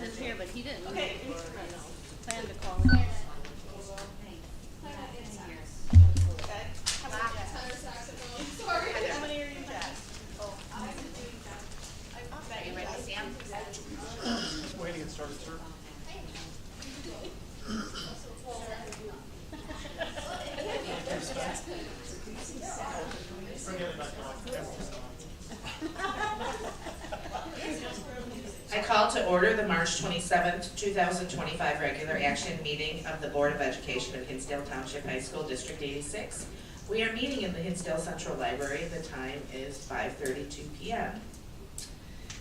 is here, but he didn't. Okay. Plan to call him. Okay. How many jazz? Sorry. How many are you jazz? Are you ready, Sam? Just waiting to get started, sir. Forget it, I call to order the March 27th, 2025 regular action meeting of the Board of Education of Hinsdale Township High School District 86. We are meeting in the Hinsdale Central Library. The time is 5:32 p.m.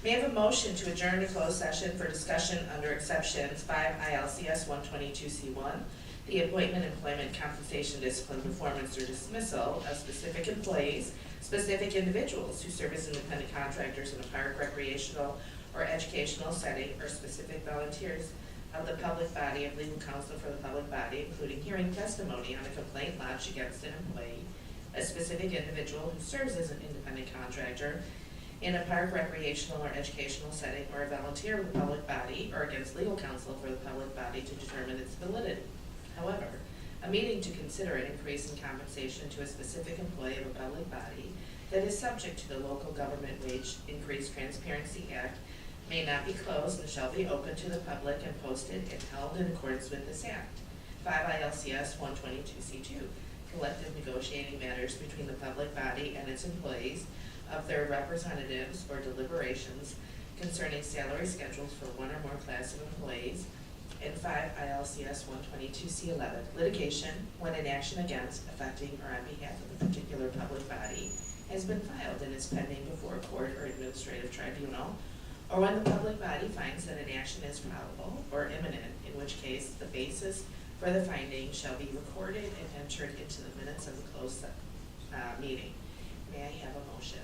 May I have a motion to adjourn to closed session for discussion under exceptions 5 ILCS 122C1, the appointment, employment, compensation, discipline, performance, or dismissal of specific employees, specific individuals who serve as independent contractors in a park, recreational, or educational setting, or specific volunteers of the public body of legal counsel for the public body, including hearing testimony on a complaint lodged against an employee, a specific individual who serves as an independent contractor in a park, recreational, or educational setting, or a volunteer of the public body, or against legal counsel for the public body to determine its validity. However, a meeting to consider an increase in compensation to a specific employee of a public body that is subject to the Local Government Wage Increase Transparency Act may not be closed and shall be open to the public and posted and held in accordance with this act. 5 ILCS 122C2, collective negotiating matters between the public body and its employees of their representatives or deliberations concerning salary schedules for one or more class of employees. And 5 ILCS 122C11, litigation when an action against, affecting, or on behalf of a particular public body has been filed and is pending before a court or administrative tribunal, or when the public body finds that an action is probable or imminent, in which case the basis for the finding shall be recorded and entered into the minutes of the closed meeting. May I have a motion?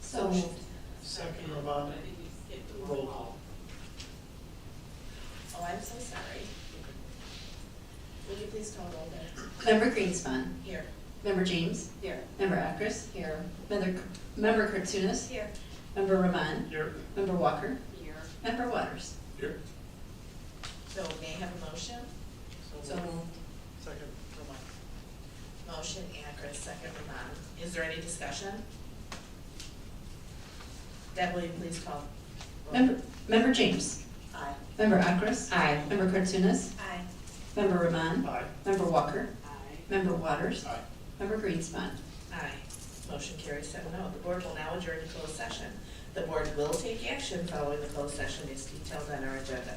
So moved. Second, Ramon. Roll call. Oh, I'm so sorry. Would you please call roll there? Member Greenspan. Here. Member James. Here. Member Akris. Here. Member Kartsunis. Here. Member Rahman. Here. Member Walker. Here. Member Waters. Here. So may I have a motion? So moved. Second, Ramon. Motion, Akris, second, Ramon. Is there any discussion? Deb, will you please call? roll? Member James. Aye. Member Akris. Aye. Member Kartsunis. Aye. Member Rahman. Aye. Member Walker. Aye. Member Waters. Aye. Member Greenspan. Aye. Motion carries 7-0. The board will now adjourn to closed session. The board will take action following the closed session as detailed on our agenda.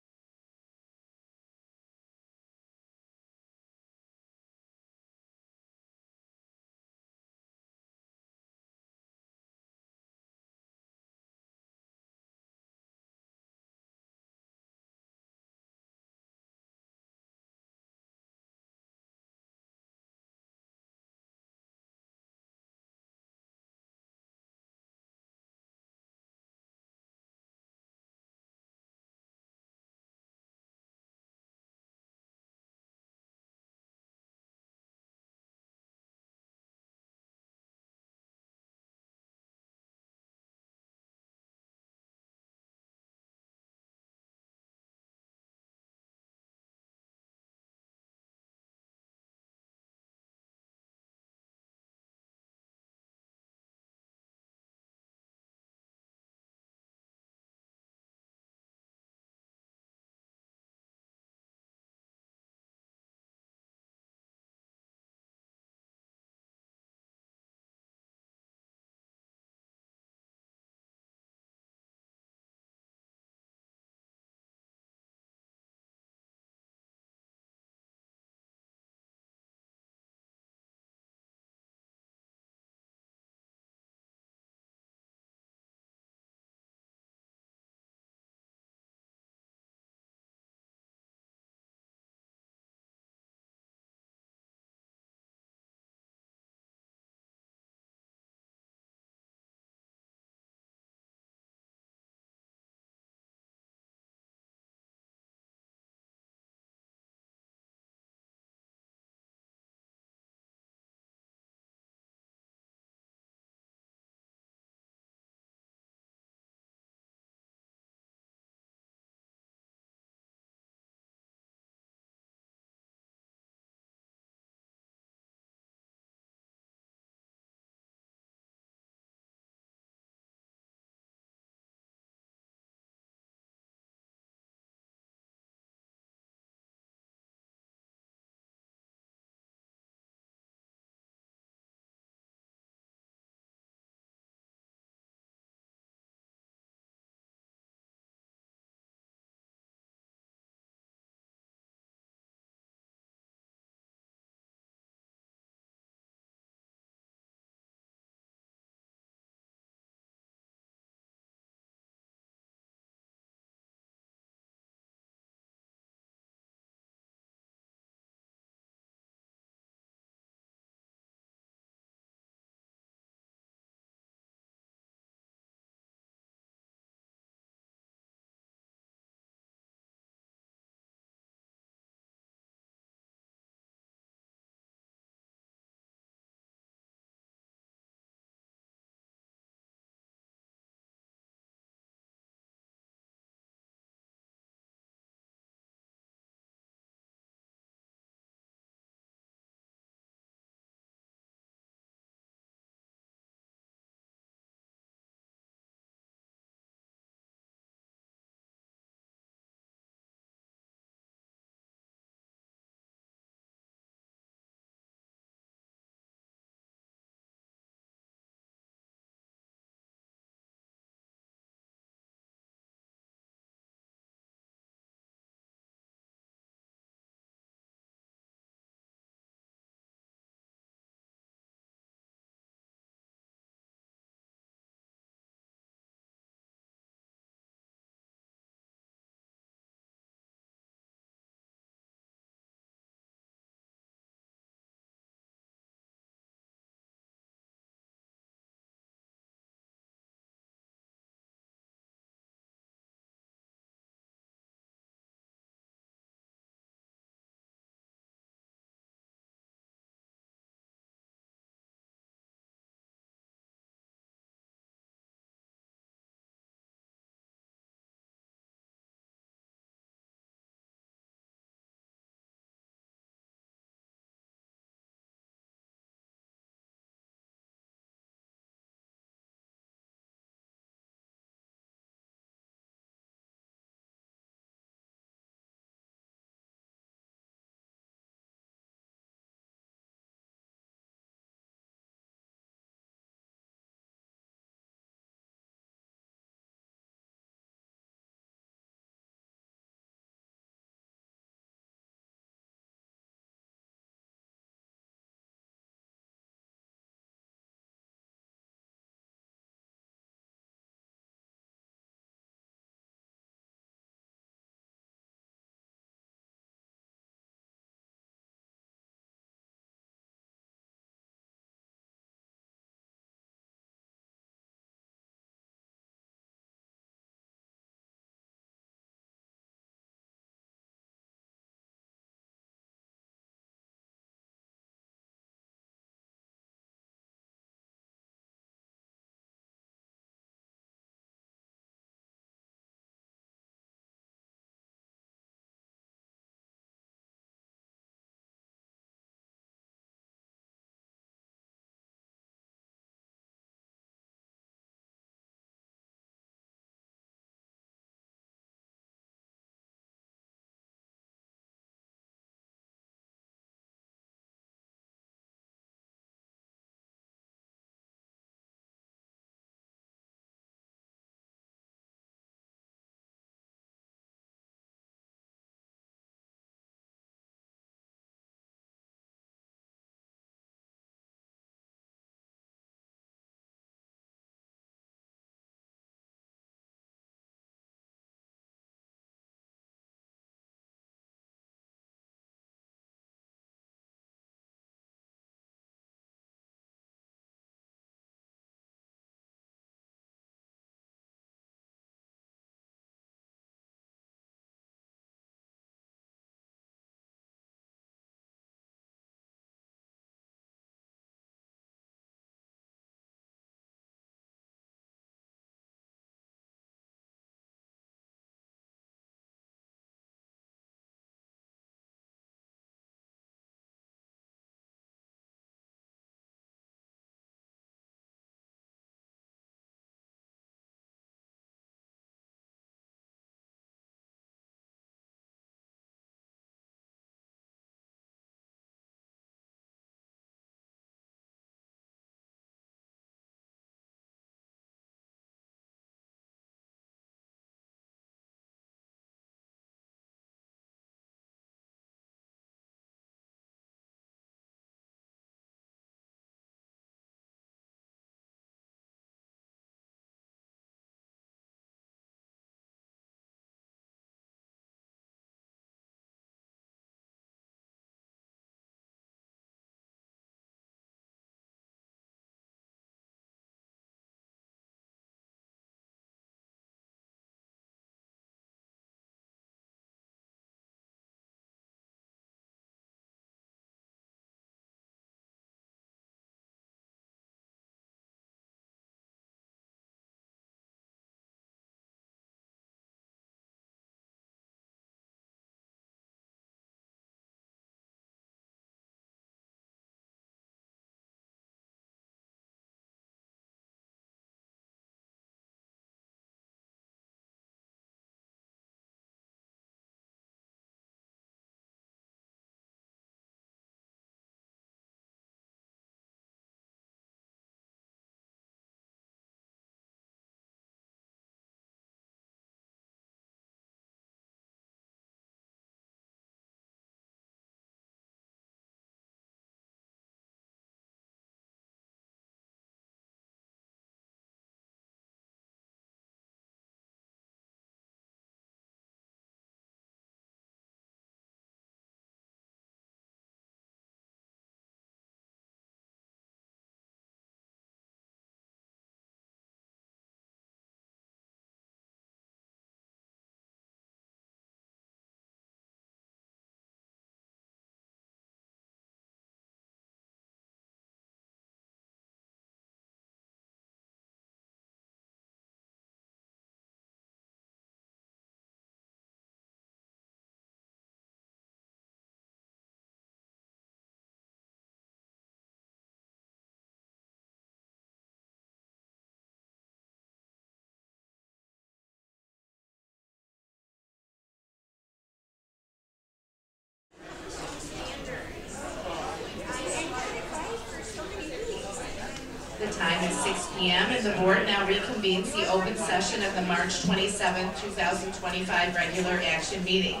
p.m. and the board now reconvenes the open session of the March 27, 2025 regular action meeting.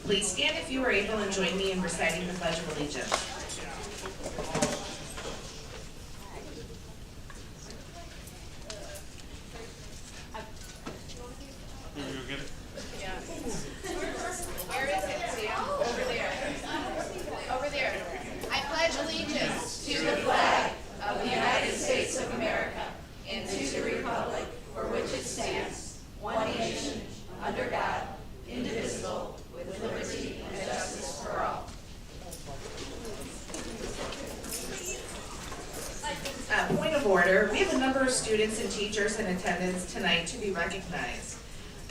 Please stand if you are able and join me in reciting the Pledge of Allegiance. Where is it, Sam? Over there. Over there. I pledge allegiance to the flag of the United States of America and to the republic for which it stands, one nation, under God, indivisible, with liberty and justice for all. Point of order, we have a number of students and teachers in attendance tonight to be recognized.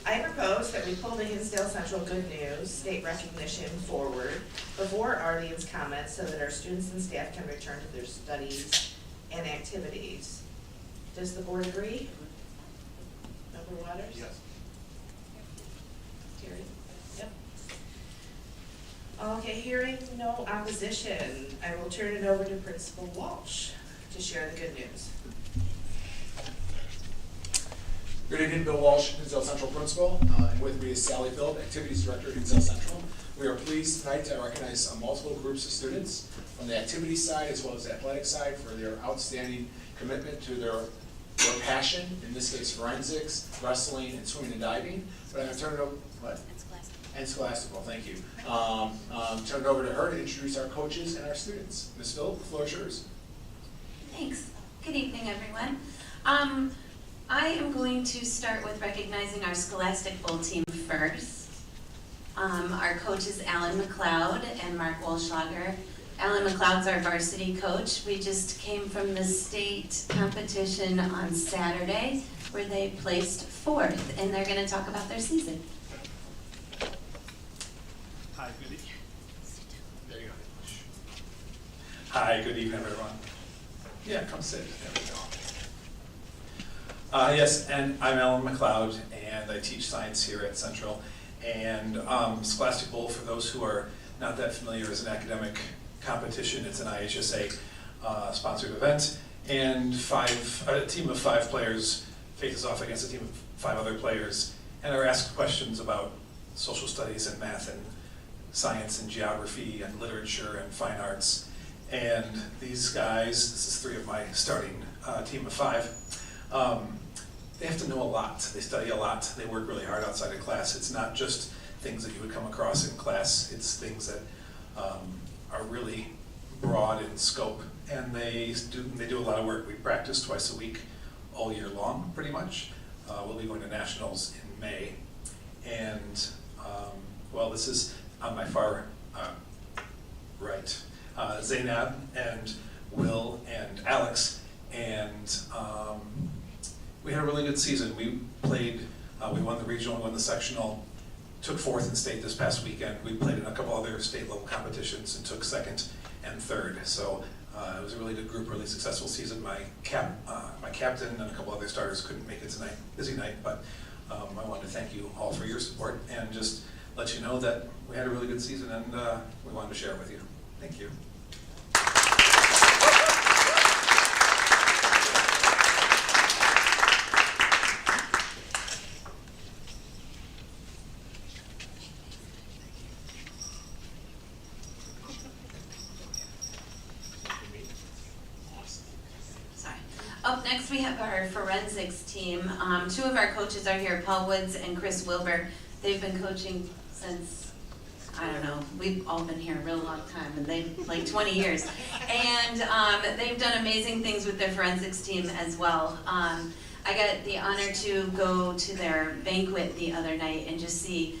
I propose that we pull the Hinsdale Central Good News State Recognition forward before Arlene's comments so that our students and staff can return to their studies and activities. Does the board agree? Member Waters? Yes. Terry? Yep. Okay, hearing no opposition, I will turn it over to Principal Walsh to share the good news. Good evening, Bill Walsh, Hinsdale Central Principal, and with me is Sally Phillip, Activities Director at Hinsdale Central. We are pleased tonight to recognize multiple groups of students from the activities side as well as the athletic side for their outstanding commitment to their passion, in this case forensics, wrestling, and swimming and diving. But I'm going to turn it over, what? And scholastical, thank you. Turn it over to her to introduce our coaches and our students. Ms. Phillip, the floor is yours. Thanks. Good evening, everyone. I am going to start with recognizing our Scholastic Bowl team first. Our coaches, Alan McLeod and Mark Walschlager. Alan McLeod's our varsity coach. We just came from the state competition on Saturday where they placed 4th, and they're going to talk about their season. Hi, good evening. There you go. Hi, good evening, everyone. Yeah, come sit. There we go. Yes, and I'm Alan McLeod, and I teach science here at Central. And Scholastic Bowl, for those who are not that familiar, is an academic competition. It's an IHSA sponsored event, and a team of 5 players faces off against a team of 5 other players, and are asked questions about social studies and math and science and geography and literature and fine arts. And these guys, this is 3 of my starting team of 5, they have to know a lot. They study a lot. They work really hard outside of class. It's not just things that you would come across in class. It's things that are really broad in scope. And they do a lot of work. We practice twice a week, all year long, pretty much. We'll be going to nationals in May. And, well, this is on my far right. Zainab and Will and Alex. And we had a really good season. We played, we won the regional, we won the sectional, took 4th in state this past weekend. We played in a couple other state level competitions and took 2nd and 3rd. So it was a really good group, really successful season. My captain and a couple other starters couldn't make it tonight, busy night, but I wanted to thank you all for your support and just let you know that we had a really good season and we wanted to share it with you. Thank you. Up next, we have our forensics team. 2 of our coaches are here, Paul Woods and Chris Wilbur. They've been coaching since, I don't know, we've all been here a real long time, and they've like 20 years. And they've done amazing things with their forensics team as well. I got the honor to go to their banquet the other night and just see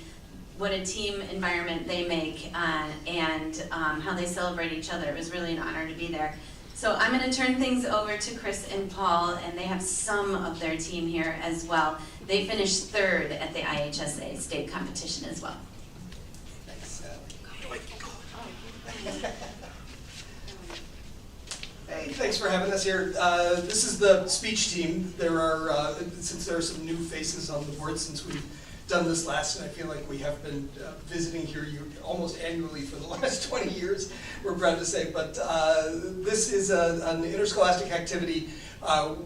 what a team environment they make and how they celebrate each other. It was really an honor to be there. So I'm going to turn things over to Chris and Paul, and they have some of their team here as well. They finished 3rd at the IHSA state competition as well. Thanks, Sally. Hey, thanks for having us here. This is the speech team. There are, since there are some new faces on the board since we've done this last, and I feel like we have been visiting here almost annually for the last 20 years, we're proud to say. But this is an interscholastic activity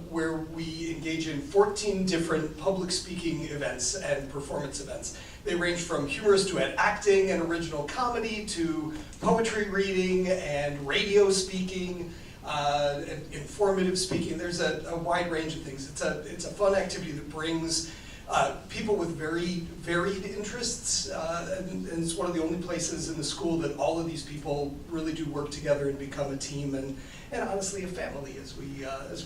where we engage in 14 different public speaking events and performance events. They range from humorous duet acting and original comedy to poetry reading and radio speaking, and informative speaking. There's a wide range of things. It's a fun activity that brings people with very varied interests, and it's one of the only places in the school that all of these people really do work together and become a team and honestly a family as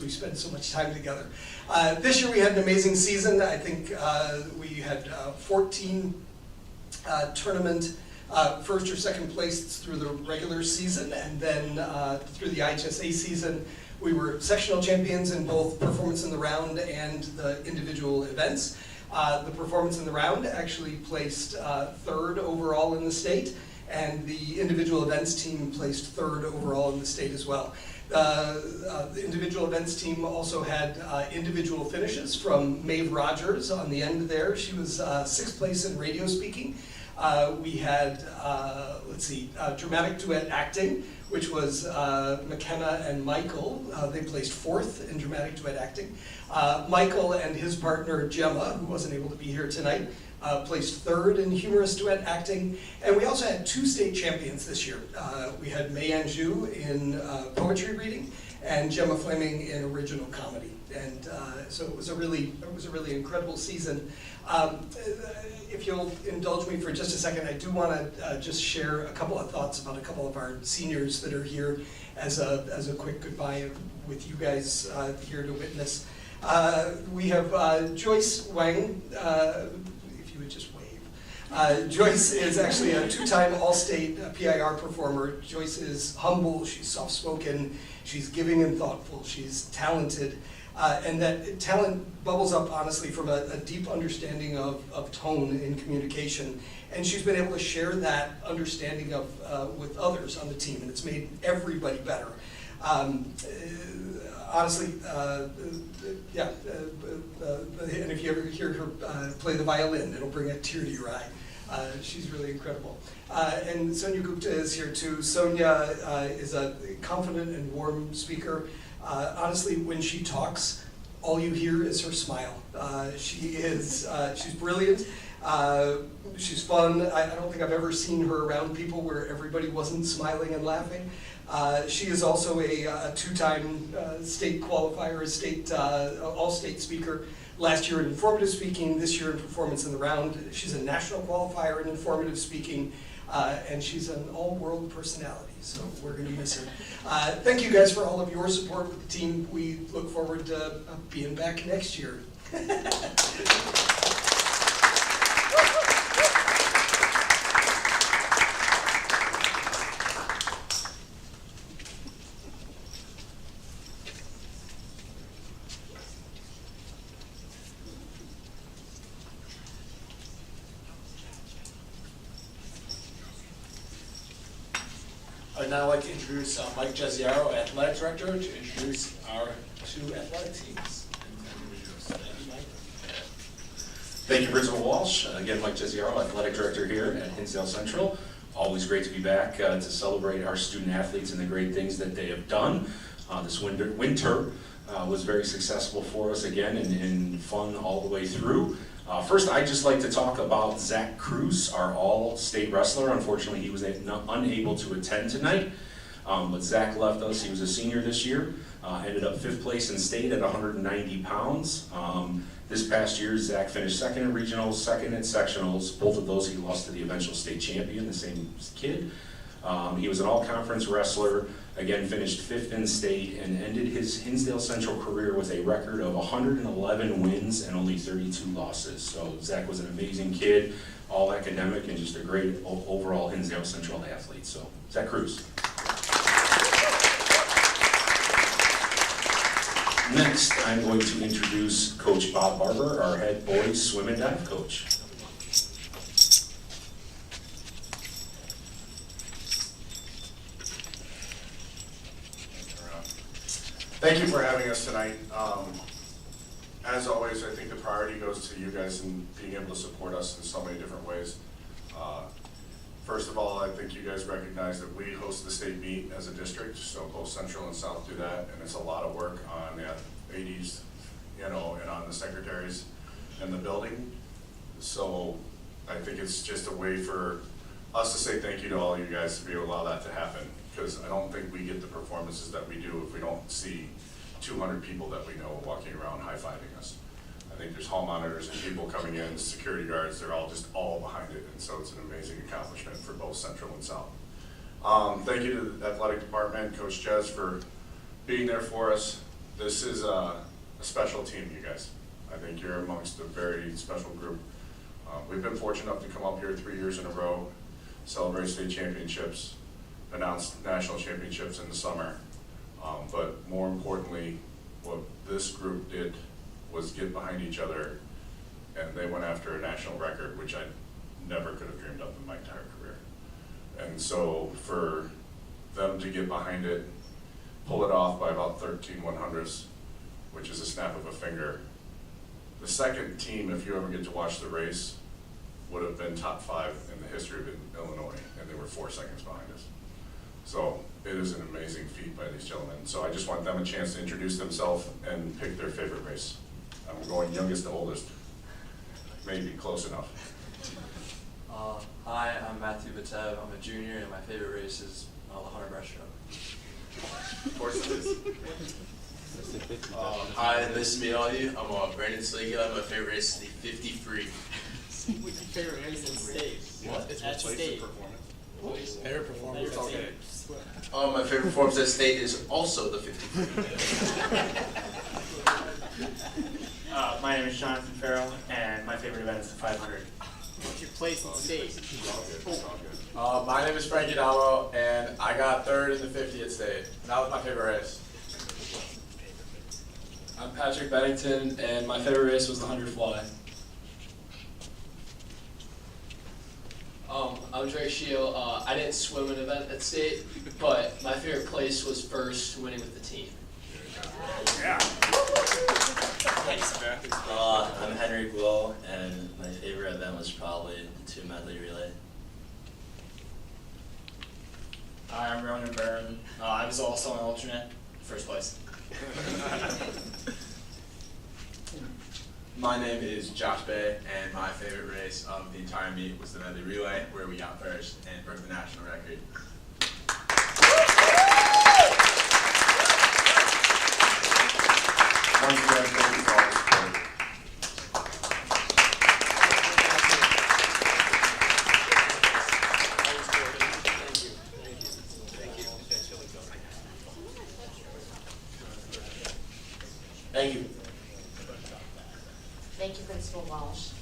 we spend so much time together. This year we had an amazing season. I think we had 14 tournament first or second place through the regular season, and then through the IHSA season we were sectional champions in both performance in the round and the individual events. The performance in the round actually placed third overall in the state, and the individual events team placed third overall in the state as well. The individual events team also had individual finishes from Maeve Rogers on the end there. She was sixth place in radio speaking. We had, dramatic duet acting, which was McKenna and Michael. They placed fourth in dramatic duet acting. Michael and his partner Gemma, who wasn't able to be here tonight, placed third in humorous duet acting. And we also had 2 state champions this year. We had May Anjou in poetry reading and Gemma Fleming in original comedy. And so it was a really incredible season. If you'll indulge me for just a second, I do want to just share a couple of thoughts about a couple of our seniors that are here as a quick goodbye with you guys here to witness. We have Joyce Wang, if you would just wave. Joyce is actually a 2-time All-State PIR performer. Joyce is humble, she's soft-spoken, she's giving and thoughtful, she's talented. And that talent bubbles up, honestly, from a deep understanding of tone in communication. And she's been able to share that understanding with others on the team, and it's made everybody better. Honestly, and if you ever hear her play the violin, it'll bring a tear to your eye. She's really incredible. And Sonia Gupta is here too. Sonia is a confident and warm speaker. Honestly, when she talks, all you hear is her smile. She's brilliant. She's fun. I don't think I've ever seen her around people where everybody wasn't smiling and laughing. She is also a 2-time state qualifier, state all-state speaker. Last year in informative speaking, this year in performance in the round. She's a national qualifier in informative speaking. And she's an all-world personality, so we're going to miss her. Thank you guys for all of your support with the team. We look forward to being back next year. I'd now like to introduce Mike Jesiaro, Athletic Director, to introduce our 2 athletic teams. Thank you, Mike. Thank you, Principal Walsh. Again, Mike Jesiaro, Athletic Director here at Hinsdale Central. Always great to be back to celebrate our student athletes and the great things that they have done. This winter was very successful for us again and fun all the way through. First, I'd just like to talk about Zach Cruz, our all-state wrestler. Unfortunately, he was unable to attend tonight, but Zach left us. He was a senior this year, ended up 5th place in state at 190 pounds. This past year, Zach finished 2nd in regionals, 2nd in sectionals. Both of those he lost to the eventual state champion, the same kid. He was an all-conference wrestler, again finished 5th in state, and ended his Hinsdale Central career with a record of 111 wins and only 32 losses. So Zach was an amazing kid, all academic, and just a great overall Hinsdale Central athlete. So Zach Cruz. Next, I'm going to introduce Coach Bob Barber, our head boys swim and dive coach. Thank you for having us tonight. As always, I think the priority goes to you guys in being able to support us in so many different ways. First of all, I think you guys recognize that we host the state meet as a district, so both Central and South do that, and it's a lot of work on 80s, and on the secretaries in the building. So I think it's just a way for us to say thank you to all you guys to be able to allow that to happen, because I don't think we get the performances that we do if we don't see 200 people that we know walking around high-fiving us. I think there's hall monitors and people coming in, security guards, they're all behind it, and so it's an amazing accomplishment for both Central and South. Thank you to the athletic department, Coach Jez, for being there for us. This is a special team, you guys. I think you're amongst a very special group. We've been fortunate enough to come up here 3 years in a row, celebrate state championships, announce national championships in the summer. But more importantly, what this group did was get behind each other, and they went after a national record, which I never could have dreamed of in my entire career. And so for them to get behind it, pull it off by about 13 100ths, which is a snap of a finger. The second team, if you ever get to watch the race, would have been top 5 in the history of Illinois, and they were 4 seconds behind us. So it is an amazing feat by these gentlemen. So I just want them a chance to introduce themselves and pick their favorite race. I'm going youngest to oldest, maybe close enough. Hi, I'm Matthew Vitev. I'm a junior, and my favorite race is the 100 breaststroke. Of course it is. Hi, nice to meet all of you. I'm Brandon Slagle. My favorite race is the 50 free. Favorite race in state. What? It's at state. Favorite performance. Okay. My favorite performance at state is also the 50 free. My name is Jonathan Farrell, and my favorite event is the 500. What's your place in state? My name is Frankie Damo, and I got 3rd in the 50 at state. That was my favorite race. I'm Patrick Bennington, and my favorite race was the 100 fly. I'm Dre Shield. I didn't swim an event at state, but my favorite place was first, winning with the team. I'm Henry Guo, and my favorite event was probably the 2 medley relay. Hi, I'm Ronan Byrne. I was also an alternate, first place. My name is Josh Bay, and my favorite race of the entire meet was the medley relay, where we got first and broke the national record. Once again, thank you for all the support. Thank you. Thank you, Principal Walsh.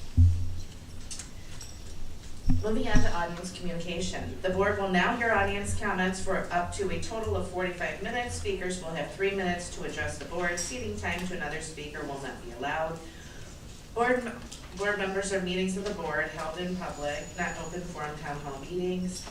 Moving on to audience communication. The board will now hear audience comments for up to a total of 45 minutes. Speakers will have 3 minutes to address the board. Seating time to another speaker will not be allowed. Board members are meetings of the board held in public, not open forum town hall meetings.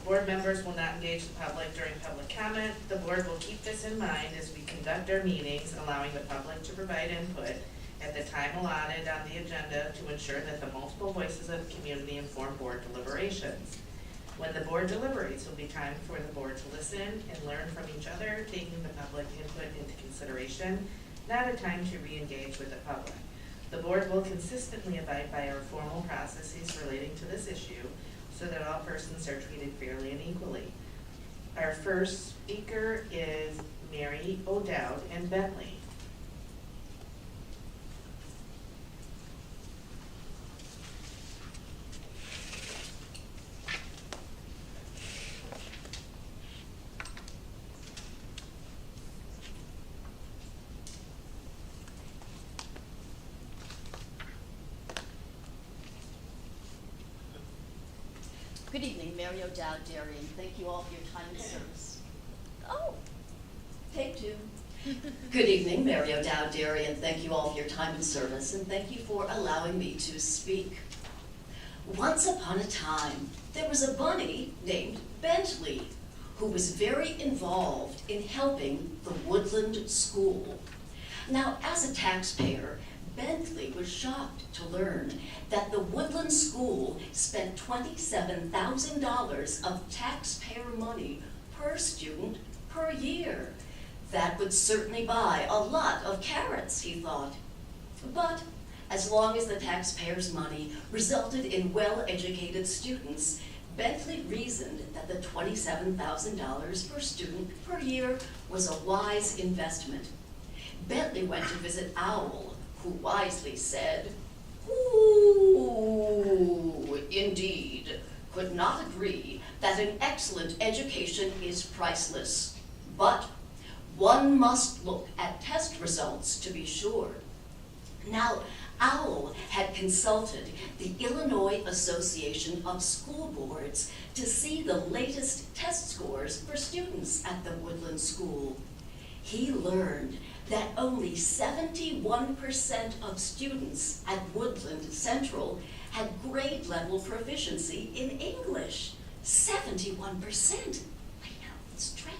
Board members will not engage the public during public comment. The board will keep this in mind as we conduct our meetings, allowing the public to provide input at the time allotted on the agenda to ensure that the multiple voices of the community inform board deliberations. When the board deliberates, will be time for the board to listen and learn from each other, taking the public input into consideration, not a time to re-engage with the public. The board will consistently abide by our formal processes relating to this issue so that all persons are treated fairly and equally. Our first speaker is Mary O'Dowd and Bentley. Good evening, Mary O'Dowd Darien. Thank you all for your time and service. Oh, take 2. Good evening, Mary O'Dowd Darien. Thank you all for your time and service, and thank you for allowing me to speak. Once upon a time, there was a bunny named Bentley who was very involved in helping the Woodland School. Now, as a taxpayer, Bentley was shocked to learn that the Woodland School spent $27,000 of taxpayer money per student per year. That would certainly buy a lot of carrots, he thought. But as long as the taxpayers' money resulted in well-educated students, Bentley reasoned that the $27,000 per student per year was a wise investment. Bentley went to visit Owl, who wisely said, "Ooh, indeed, could not agree that an excellent education is priceless. But one must look at test results to be sure." Now, Owl had consulted the Illinois Association of School Boards to see the latest test scores for students at the Woodland School. He learned that only 71% of students at Woodland Central had grade level proficiency in English. 71%. I know, it's dreadful.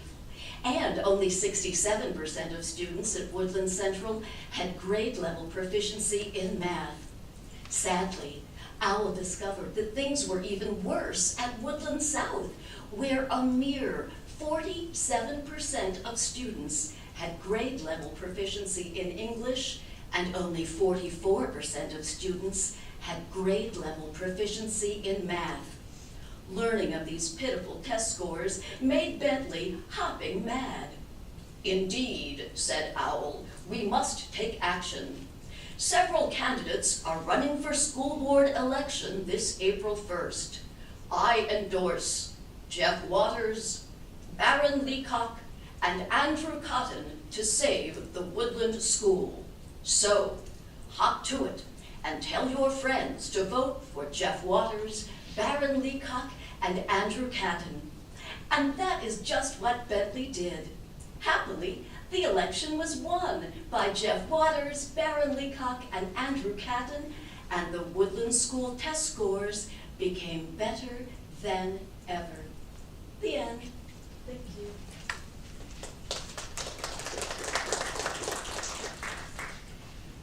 And only 67% of students at Woodland Central had grade level proficiency in math. Sadly, Owl discovered that things were even worse at Woodland South, where a mere 47% of students had grade level proficiency in English, and only 44% of students had grade level proficiency in math. Learning of these pitiful test scores made Bentley hopping mad. "Indeed," said Owl, "we must take action. Several candidates are running for school board election this April 1st. I endorse Jeff Waters, Baron Leacock, and Andrew Cotton to save the Woodland School. So, hop to it and tell your friends to vote for Jeff Waters, Baron Leacock, and Andrew Cotton." And that is just what Bentley did. Happily, the election was won by Jeff Waters, Baron Leacock, and Andrew Cotton, and the Woodland School test scores became better than ever. The end. Thank you.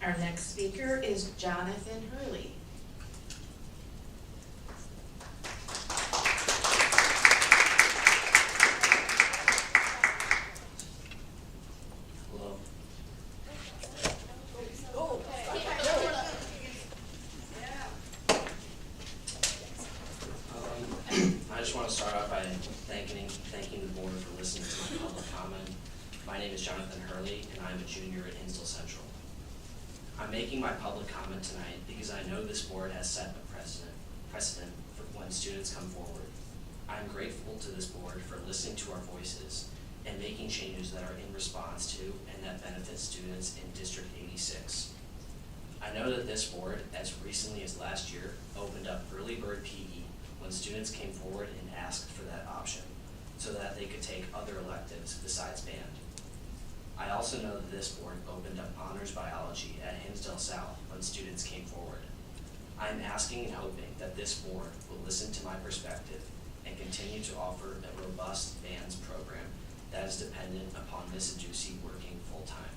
Our next speaker is Jonathan Hurley. Hello. I just want to start out by thanking the board for listening to my public comment. My name is Jonathan Hurley, and I'm a junior at Hinsdale Central. I'm making my public comment tonight because I know this board has set a precedent for when students come forward. I'm grateful to this board for listening to our voices and making changes that are in response to and that benefit students in District 86. I know that this board, as recently as last year, opened up early bird PE when students came forward and asked for that option so that they could take other electives besides band. I also know that this board opened up honors biology at Hinsdale South when students came forward. I'm asking and hoping that this board will listen to my perspective and continue to offer a robust bands program that is dependent upon Miss Aducey working full-time.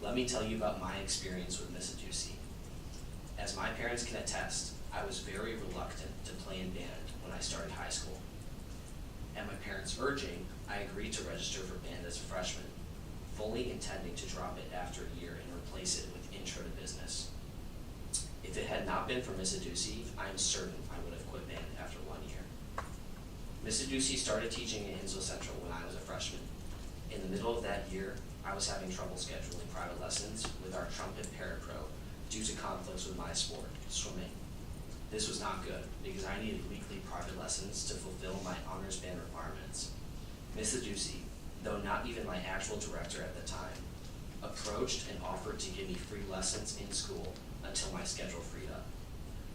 Let me tell you about my experience with Miss Aducey. As my parents can attest, I was very reluctant to play in band when I started high school. At my parents' urging, I agreed to register for band as a freshman, fully intending to drop it after a year and replace it with Intro to Business. If it had not been for Miss Aducey, I am certain I would have quit band after 1 year. Miss Aducey started teaching at Hinsdale Central when I was a freshman. In the middle of that year, I was having trouble scheduling private lessons with our trumpet parapro due to conflicts with my sport, swimming. This was not good because I needed weekly private lessons to fulfill my honors band requirements. Miss Aducey, though not even my actual director at the time, approached and offered to give me free lessons in school until my schedule freed up.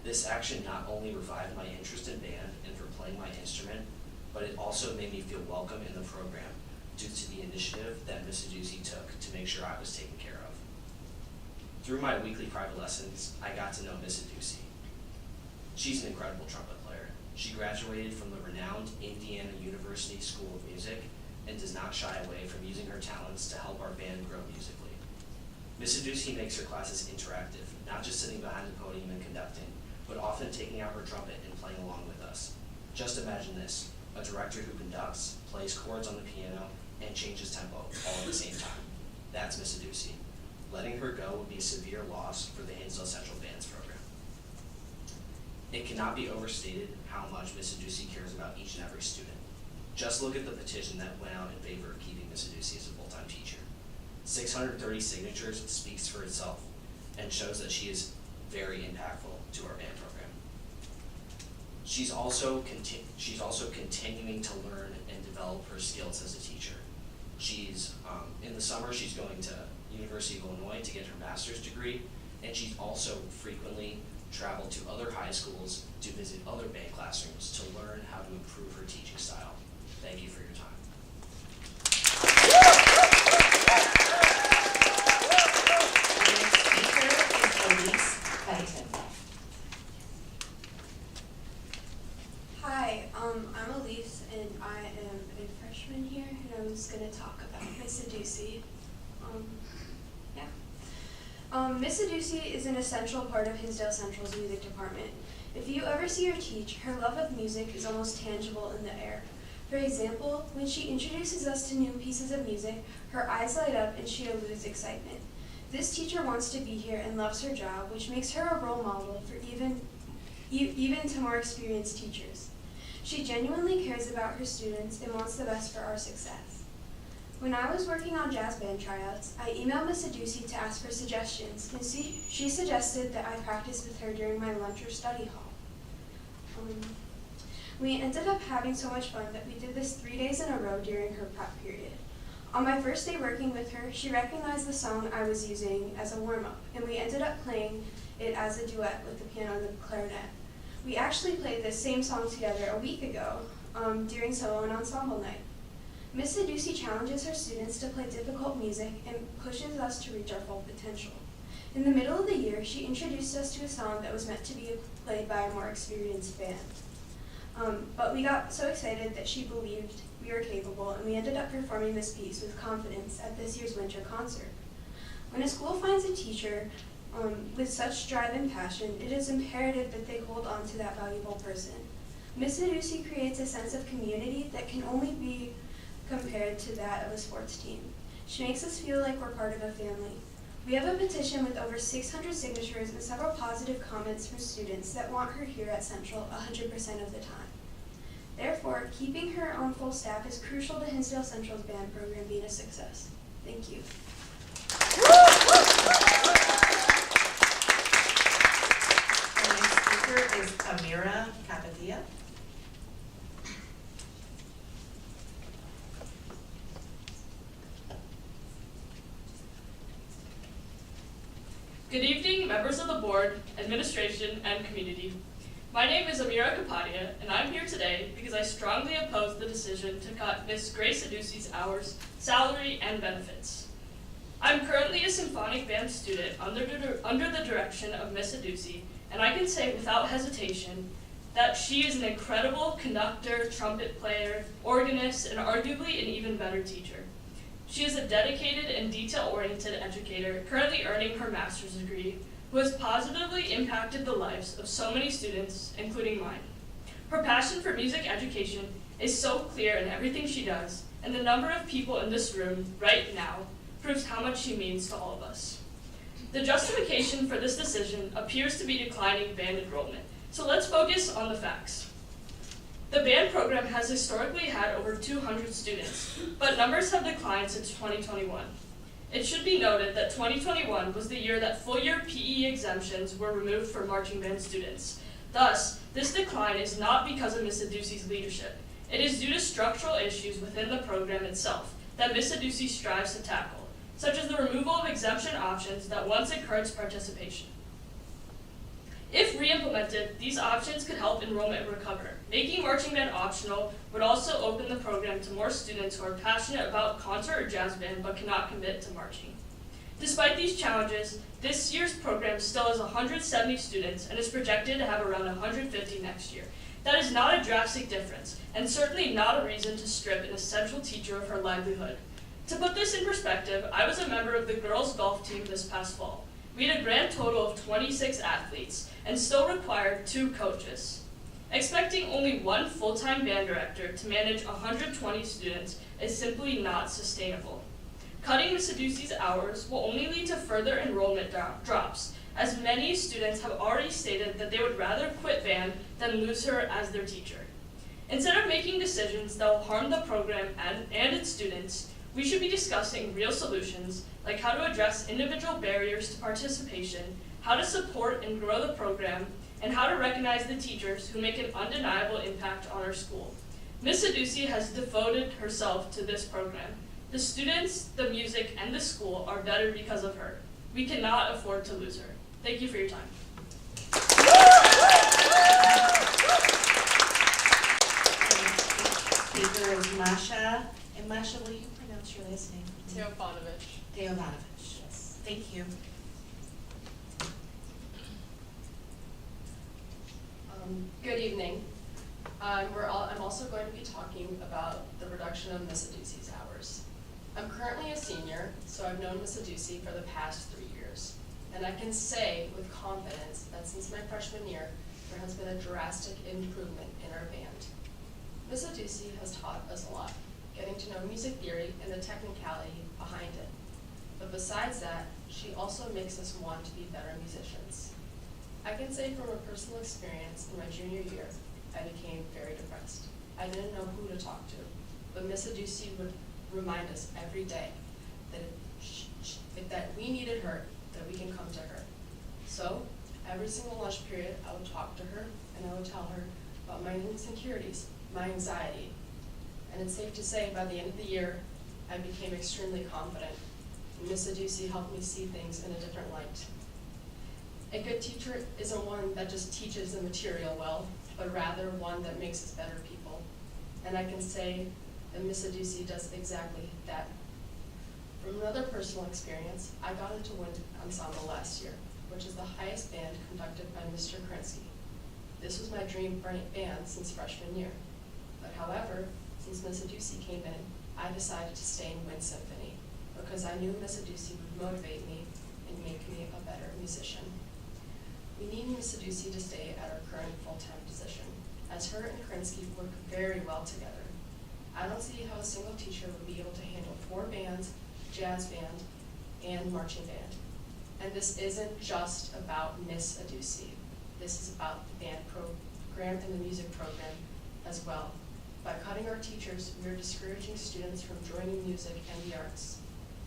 This action not only revived my interest in band and for playing my instrument, but it also made me feel welcome in the program due to the initiative that Miss Aducey took to make sure I was taken care of. Through my weekly private lessons, I got to know Miss Aducey. She's an incredible trumpet player. She graduated from the renowned Indiana University School of Music and does not shy away from using her talents to help our band grow musically. Miss Aducey makes her classes interactive, not just sitting behind the podium and conducting, but often taking out her trumpet and playing along with us. Just imagine this, a director who conducts, plays chords on the piano, and changes tempo all at the same time. That's Miss Aducey. Letting her go would be a severe loss for the Hinsdale Central Bands program. It cannot be overstated how much Miss Aducey cares about each and every student. Just look at the petition that went out in favor of keeping Miss Aducey as a full-time teacher. 630 signatures speaks for itself and shows that she is very impactful to our band program. She's also continuing to learn and develop her skills as a teacher. She's in the summer she's going to University of Illinois to get her master's degree, and she's also frequently traveled to other high schools to visit other band classrooms to learn how to improve her teaching style. Thank you for your time. Our next speaker is Elise Pennington. Hi, I'm Elise, and I am a freshman here, and I'm just going to talk about Miss Aducey. Miss Aducey is an essential part of Hinsdale Central's music department. If you ever see her teach, her love of music is almost tangible in the air. For example, when she introduces us to new pieces of music, her eyes light up and she eludes excitement. This teacher wants to be here and loves her job, which makes her a role model for even to more experienced teachers. She genuinely cares about her students and wants the best for our success. When I was working on jazz band tryouts, I emailed Miss Aducey to ask for suggestions, and she suggested that I practice with her during my lunch or study hall. We ended up having so much fun that we did this 3 days in a row during her prep period. On my first day working with her, she recognized the song I was using as a warm-up, and we ended up playing it as a duet with the piano and the clarinet. We actually played this same song together a week ago during solo and ensemble night. Miss Aducey challenges her students to play difficult music and pushes us to reach our full potential. In the middle of the year, she introduced us to a song that was meant to be played by a more experienced band. But we got so excited that she believed we were capable, and we ended up performing this piece with confidence at this year's winter concert. When a school finds a teacher with such drive and passion, it is imperative that they hold on to that valuable person. Miss Aducey creates a sense of community that can only be compared to that of a sports team. She makes us feel like we're part of a family. We have a petition with over 600 signatures and several positive comments from students that want her here at Central 100% of the time. Therefore, keeping her on full staff is crucial to Hinsdale Central's band program being a success. Thank you. Our next speaker is Amira Kapadia. Good evening, members of the board, administration, and community. My name is Amira Kapadia, and I'm here today because I strongly oppose the decision to cut Miss Grace Aducey's hours, salary, and benefits. I'm currently a symphonic band student under the direction of Miss Aducey, and I can say without hesitation that she is an incredible conductor, trumpet player, organist, and arguably an even better teacher. She is a dedicated and detail-oriented educator currently earning her master's degree, who has positively impacted the lives of so many students, including mine. Her passion for music education is so clear in everything she does, and the number of people in this room right now proves how much she means to all of us. The justification for this decision appears to be declining band enrollment, so let's focus on the facts. The band program has historically had over 200 students, but numbers have declined since 2021. It should be noted that 2021 was the year that full-year PE exemptions were removed for marching band students. Thus, this decline is not because of Miss Aducey's leadership. It is due to structural issues within the program itself that Miss Aducey strives to tackle, such as the removal of exemption options that once encouraged participation. If re-implemented, these options could help enrollment recover. Making marching band optional would also open the program to more students who are passionate about concert or jazz band but cannot commit to marching. Despite these challenges, this year's program still has 170 students and is projected to have around 150 next year. That is not a drastic difference, and certainly not a reason to strip an essential teacher of her livelihood. To put this in perspective, I was a member of the girls' golf team this past fall. We had a grand total of 26 athletes and still required 2 coaches. Expecting only one full-time band director to manage 120 students is simply not sustainable. Cutting Ms. Aducey's hours will only lead to further enrollment drops, as many students have already stated that they would rather quit band than lose her as their teacher. Instead of making decisions that will harm the program and its students, we should be discussing real solutions, like how to address individual barriers to participation, how to support and grow the program, and how to recognize the teachers who make an undeniable impact on our school. Ms. Aducey has devoted herself to this program. The students, the music, and the school are better because of her. We cannot afford to lose her. Thank you for your time. Speaker is Masha. And Masha, will you pronounce your last name? Teofanovich. Teofanovich. Yes. Thank you. Good evening. I'm also going to be talking about the reduction of Ms. Aducey's hours. I'm currently a senior, so I've known Ms. Aducey for the past 3 years. And I can say with confidence that since my freshman year, there has been a drastic improvement in our band. Ms. Aducey has taught us a lot, getting to know music theory and the technicality behind it. But besides that, she also makes us want to be better musicians. I can say from a personal experience in my junior year, I became very depressed. I didn't know who to talk to, but Ms. Aducey would remind us every day that that we needed her, that we can come to her. So every single lunch period, I would talk to her and I would tell her about my insecurities, my anxiety. And it's safe to say by the end of the year, I became extremely confident. Ms. Aducey helped me see things in a different light. A good teacher isn't one that just teaches the material well, but rather one that makes us better people. And I can say that Ms. Aducey does exactly that. From another personal experience, I got into wind ensemble last year, which is the highest band conducted by Mr. Krinsky. This was my dream band since freshman year. But however, since Ms. Aducey came in, I decided to stay in Wind Symphony because I knew Ms. Aducey would motivate me and make me a better musician. We need Ms. Aducey to stay at our current full-time position, as her and Krinsky work very well together. I don't see how a single teacher would be able to handle 4 bands, jazz band, and marching band. And this isn't just about Ms. Aducey. This is about the band program and the music program as well. By cutting our teachers, we are discouraging students from joining music and the arts.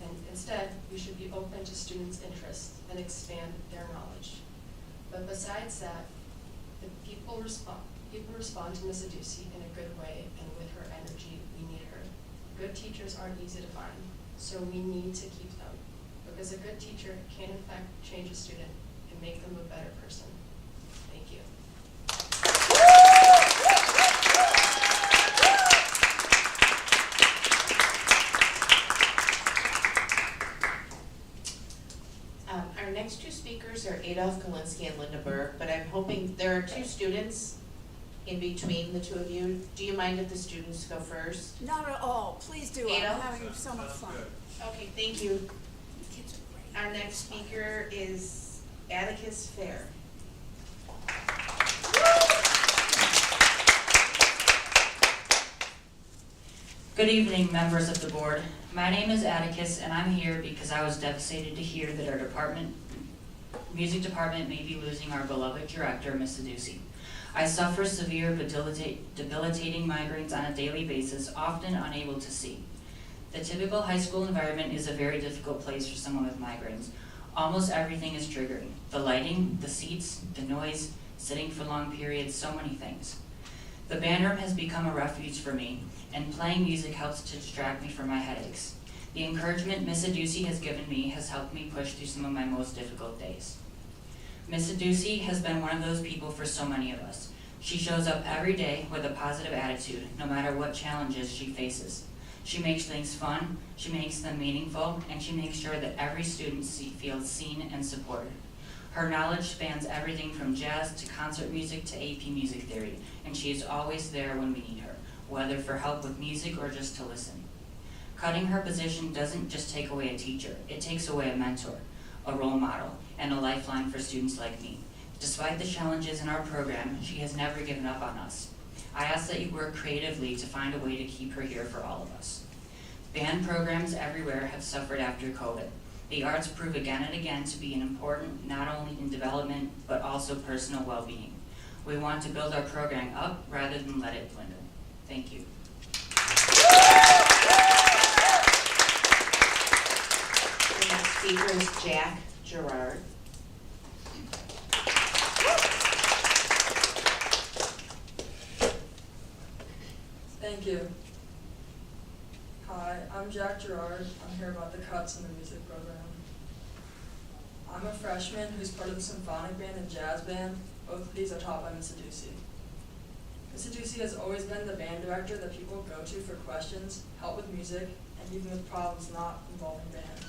And instead, we should be open to students' interests and expand their knowledge. But besides that, the people respond to Ms. Aducey in a good way, and with her energy, we need her. Good teachers aren't easy to find, so we need to keep them, because a good teacher can in fact change a student and make them a better person. Thank you. Our next 2 speakers are Adolph Kalinsky and Linda Berg, but I'm hoping there are 2 students in between the 2 of you. Do you mind if the students go first? Not at all. Please do. Adolph? I'm having so much fun. Okay, thank you. Our next speaker is Atticus Fair. Good evening, members of the board. My name is Atticus, and I'm here because I was devastated to hear that our music department may be losing our beloved director, Ms. Aducey. I suffer severe but debilitating migraines on a daily basis, often unable to see. The typical high school environment is a very difficult place for someone with migraines. Almost everything is triggering. The lighting, the seats, the noise, sitting for long periods, so many things. The band room has become a refuge for me, and playing music helps to distract me from my headaches. The encouragement Ms. Aducey has given me has helped me push through some of my most difficult days. Ms. Aducey has been one of those people for so many of us. She shows up every day with a positive attitude, no matter what challenges she faces. She makes things fun, she makes them meaningful, and she makes sure that every student feels seen and supported. Her knowledge spans everything from jazz to concert music to AP music theory, and she is always there when we need her, whether for help with music or just to listen. Cutting her position doesn't just take away a teacher, it takes away a mentor, a role model, and a lifeline for students like me. Despite the challenges in our program, she has never given up on us. I ask that you work creatively to find a way to keep her here for all of us. Band programs everywhere have suffered after COVID. The arts prove again and again to be an important not only in development, but also personal well-being. We want to build our program up rather than let it dwindle. Thank you. Our next speaker is Jack Gerard. Thank you. Hi, I'm Jack Gerard. I'm here about the cuts in the music program. I'm a freshman who's part of the symphonic band and jazz band. Both of these are taught by Ms. Adusi. Ms. Adusi has always been the band director that people go to for questions, help with music, and even with problems not involving band.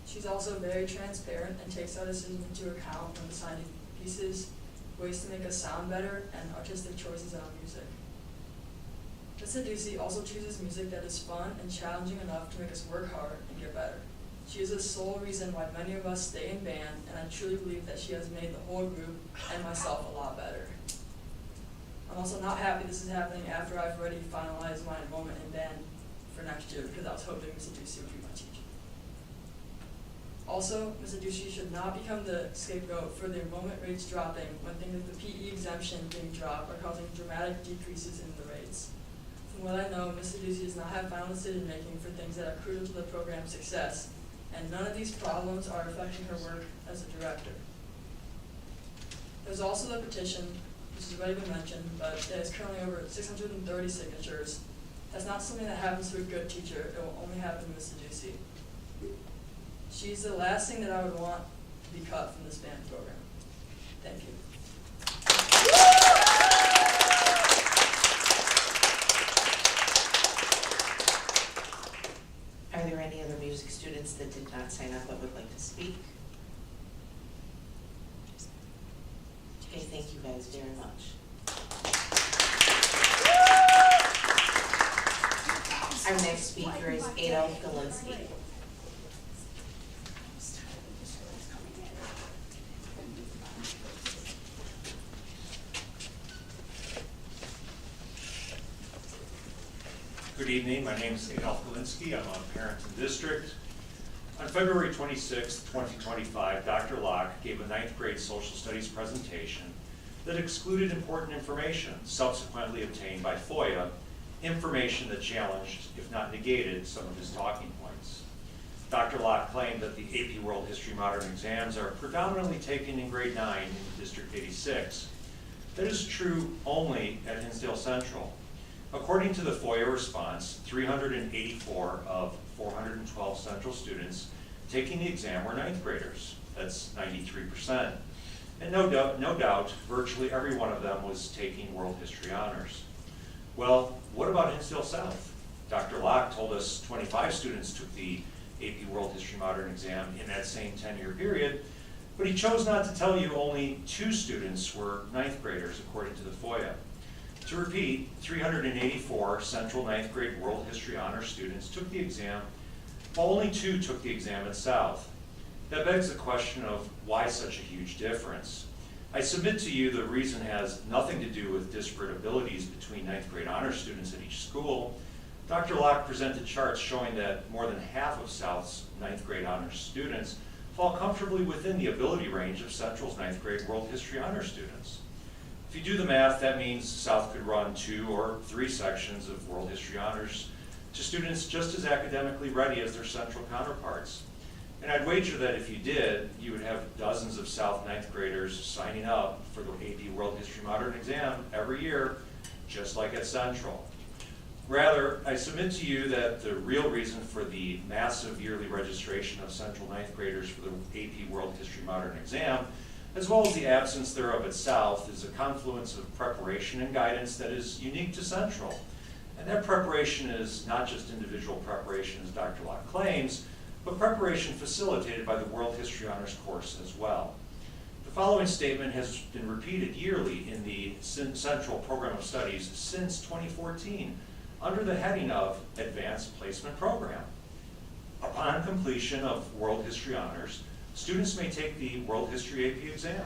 She's also very transparent and takes our decisions into account when deciding pieces, ways to make us sound better, and artistic choices in our music. Ms. Adusi also chooses music that is fun and challenging enough to make us work hard and get better. She is the sole reason why many of us stay in band, and I truly believe that she has made the whole group and myself a lot better. I'm also not happy this is happening after I've already finalized my enrollment in band for next year because I was hoping Ms. Adusi would be my teacher. Also, Ms. Adusi should not become the scapegoat for the enrollment rates dropping when things like the PE exemption being dropped are causing dramatic decreases in the rates. From what I know, Ms. Adusi does not have final decision making for things that are crucial to the program's success, and none of these problems are affecting her work as a director. There's also the petition, which has already been mentioned, but it has currently over 630 signatures. That's not something that happens to a good teacher, it will only happen to Ms. Adusi. She's the last thing that I would want to be cut from this band program. Thank you. Are there any other music students that did not sign up but would like to speak? Okay, thank you guys very much. Our next speaker is Adolf Galinsky. Good evening, my name is Adolf Galinsky. I'm on Parent and District. On February 26, 2025, Dr. Locke gave a 9th grade social studies presentation that excluded important information subsequently obtained by FOIA, information that challenged, if not negated, some of his talking points. Dr. Locke claimed that the AP World History Modern exams are predominantly taken in grade 9 in District 86. That is true only at Hinsdale Central. According to the FOIA response, 384 of 412 Central students taking the exam were 9th graders. That's 93%. And no doubt, virtually every one of them was taking World History Honors. Well, what about Hinsdale South? Dr. Locke told us 25 students took the AP World History Modern exam in that same 10-year period, but he chose not to tell you only 2 students were 9th graders, according to the FOIA. To repeat, 384 Central 9th grade World History Honors students took the exam, while only 2 took the exam at South. That begs the question of why such a huge difference. I submit to you the reason has nothing to do with disparate abilities between 9th grade honors students at each school. Dr. Locke presented charts showing that more than half of South's 9th grade honors students fall comfortably within the ability range of Central's 9th grade World History Honors students. If you do the math, that means South could run 2 or 3 sections of World History Honors to students just as academically ready as their Central counterparts. And I'd wager that if you did, you would have dozens of South 9th graders signing up for the AP World History Modern exam every year, just like at Central. Rather, I submit to you that the real reason for the massive yearly registration of Central 9th graders for the AP World History Modern exam, as well as the absence thereof at South, is a confluence of preparation and guidance that is unique to Central. And that preparation is not just individual preparation, as Dr. Locke claims, but preparation facilitated by the World History Honors course as well. The following statement has been repeated yearly in the Central Program of Studies since 2014 under the heading of Advanced Placement Program. Upon completion of World History Honors, students may take the World History AP exam.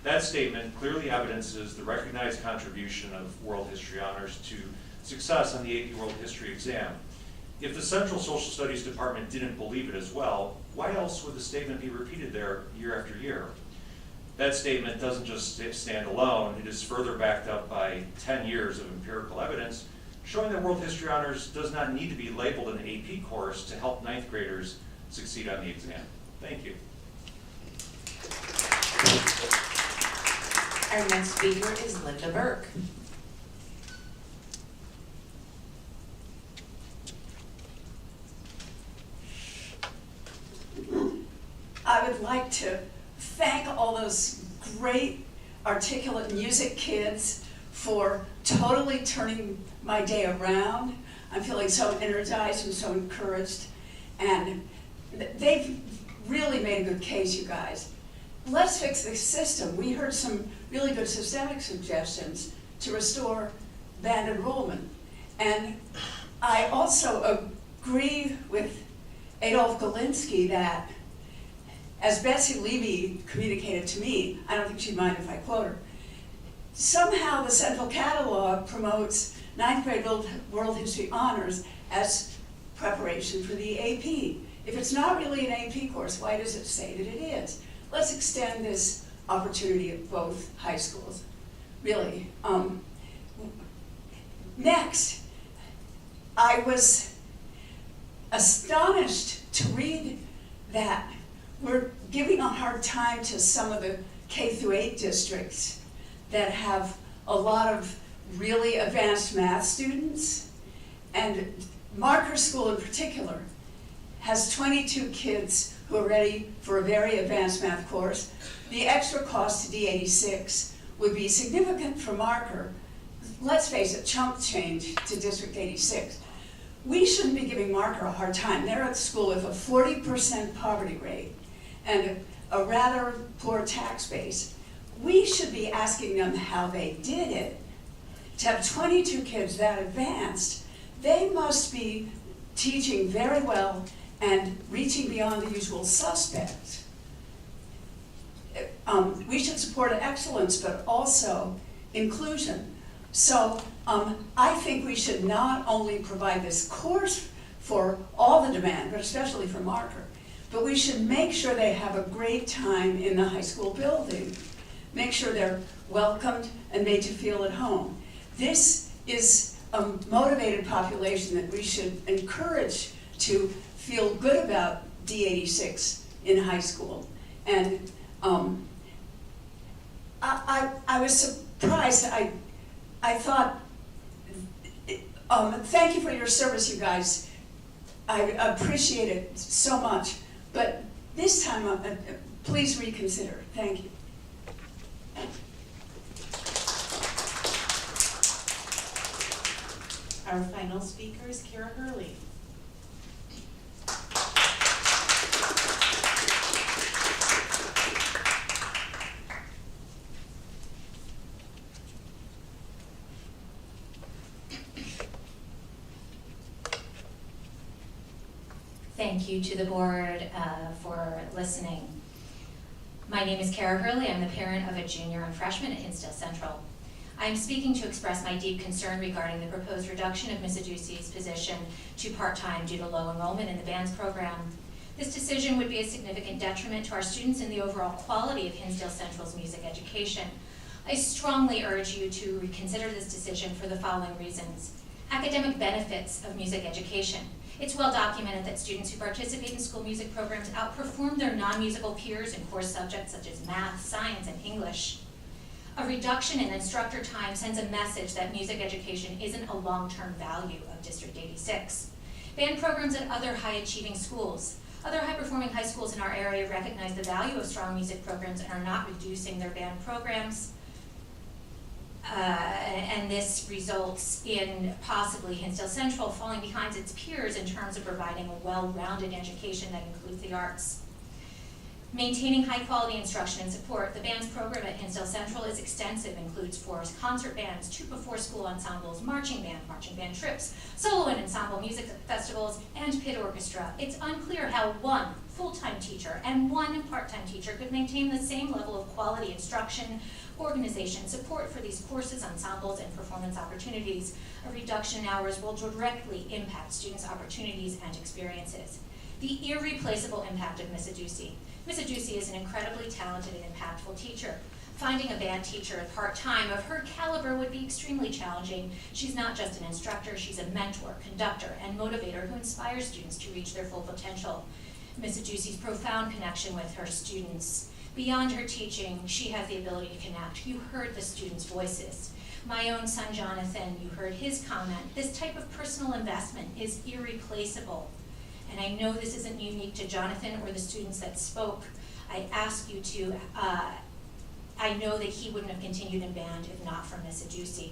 That statement clearly evidences the recognized contribution of World History Honors to success on the AP World History exam. If the Central Social Studies Department didn't believe it as well, why else would the statement be repeated there year after year? That statement doesn't just stand alone, it is further backed up by 10 years of empirical evidence showing that World History Honors does not need to be labeled an AP course to help ninth graders succeed on the exam. Thank you. Our next speaker is Linda Burke. I would like to thank all those great articulate music kids for totally turning my day around. I'm feeling so energized and so encouraged. And they've really made a good case, you guys. Let's fix the system. We heard some really good systemic suggestions to restore band enrollment. And I also agree with Adolph Galinsky that, as Betsy Levy communicated to me, I don't think she'd mind if I quote her, somehow the Central Catalog promotes ninth grade World History Honors as preparation for the AP. If it's not really an AP course, why does it say that it is? Let's extend this opportunity at both high schools, really. Next, I was astonished to read that we're giving a hard time to some of the K-8 districts that have a lot of really advanced math students. And Marker School in particular has 22 kids who are ready for a very advanced math course. The extra cost to D86 would be significant for Marker. Let's face it, chump change to District 86. We shouldn't be giving Marker a hard time. They're at school with a 40% poverty rate and a rather poor tax base. We should be asking them how they did it. To have 22 kids that advanced, they must be teaching very well and reaching beyond the usual suspects. We should support excellence, but also inclusion. So I think we should not only provide this course for all the demand, but especially for Marker, but we should make sure they have a great time in the high school building. Make sure they're welcomed and made to feel at home. This is a motivated population that we should encourage to feel good about D86 in high school. And I was surprised. I thought, thank you for your service, you guys. I appreciate it so much. But this time, please reconsider. Thank you. Our final speaker is Kara Hurley. Thank you to the board for listening. My name is Kara Hurley. I'm the parent of a junior and freshman at Hinsdale Central. I am speaking to express my deep concern regarding the proposed reduction of Ms. Aducey's position to part-time due to low enrollment in the bands program. This decision would be a significant detriment to our students and the overall quality of Hinsdale Central's music education. I strongly urge you to reconsider this decision for the following reasons. Academic benefits of music education. It's well documented that students who participate in school music programs outperform their non-musical peers in core subjects such as math, science, and English. A reduction in instructor time sends a message that music education isn't a long-term value of District 86. Band programs at other high-achieving schools. Other high-performing high schools in our area recognize the value of strong music programs and are not reducing their band programs. And this results in possibly Hinsdale Central falling behind its peers in terms of providing a well-rounded education that includes the arts. Maintaining high-quality instruction and support. The bands program at Hinsdale Central is extensive, includes 4 concert bands, 2 before-school ensembles, marching band trips, solo and ensemble music festivals, and pit orchestra. It's unclear how 1 full-time teacher and one part-time teacher could maintain the same level of quality instruction, organization, support for these courses, ensembles, and performance opportunities. A reduction in hours will directly impact students' opportunities and experiences. The irreplaceable impact of Miss Aducey. Miss Aducey is an incredibly talented and impactful teacher. Finding a band teacher part-time of her caliber would be extremely challenging. She's not just an instructor, she's a mentor, conductor, and motivator who inspires students to reach their full potential. Miss Aducey's profound connection with her students. Beyond her teaching, she has the ability to connect. You heard the students' voices. My own son, Jonathan, you heard his comment. This type of personal investment is irreplaceable. And I know this isn't unique to Jonathan or the students that spoke. I ask you to, I know that he wouldn't have continued in band if not for Miss Aducey.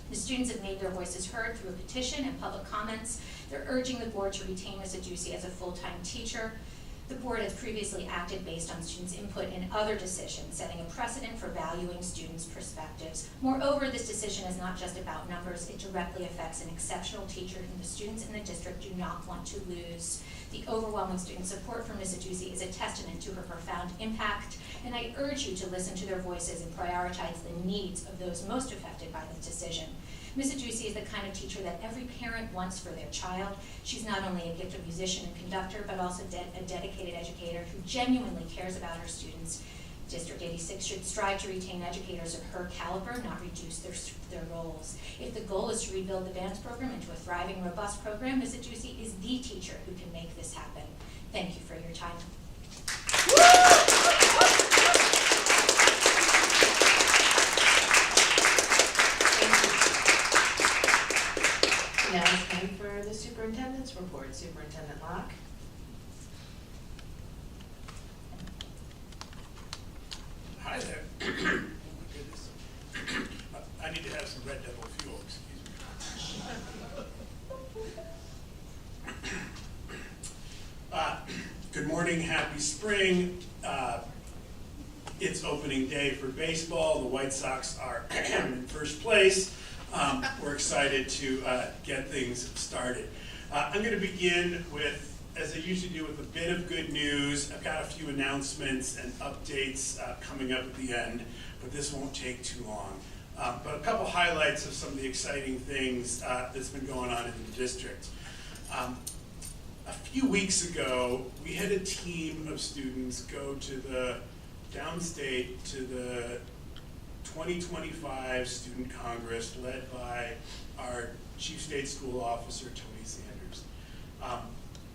The students have made their voices heard through a petition and public comments. They're urging the board to retain Miss Aducey as a full-time teacher. The board has previously acted based on students' input in other decisions, setting a precedent for valuing students' perspectives. Moreover, this decision is not just about numbers, it directly affects an exceptional teacher whom the students in the district do not want to lose. The overwhelming student support for Miss Aducey is a testament to her profound impact, and I urge you to listen to their voices and prioritize the needs of those most affected by this decision. Miss Aducey is the kind of teacher that every parent wants for their child. She's not only a gifted musician and conductor, but also a dedicated educator who genuinely cares about her students. District 86 should strive to retain educators of her caliber, not reduce their roles. If the goal is to rebuild the bands program into a thriving, robust program, Miss Aducey is the teacher who can make this happen. Thank you for your time. Now it's time for the superintendent's report. Superintendent Locke. Hi there. Oh my goodness. I need to have some Red Devil fuel, excuse me. Good morning, happy spring. It's opening day for baseball. The White Sox are in first place. We're excited to get things started. I'm going to begin with, as I usually do, with a bit of good news. I've got a few announcements and updates coming up at the end, but this won't take too long. But a couple highlights of some of the exciting things that's been going on in the district. A few weeks ago, we had a team of students go to the downstate to the 2025 Student Congress led by our Chief State School Officer, Tony Sanders.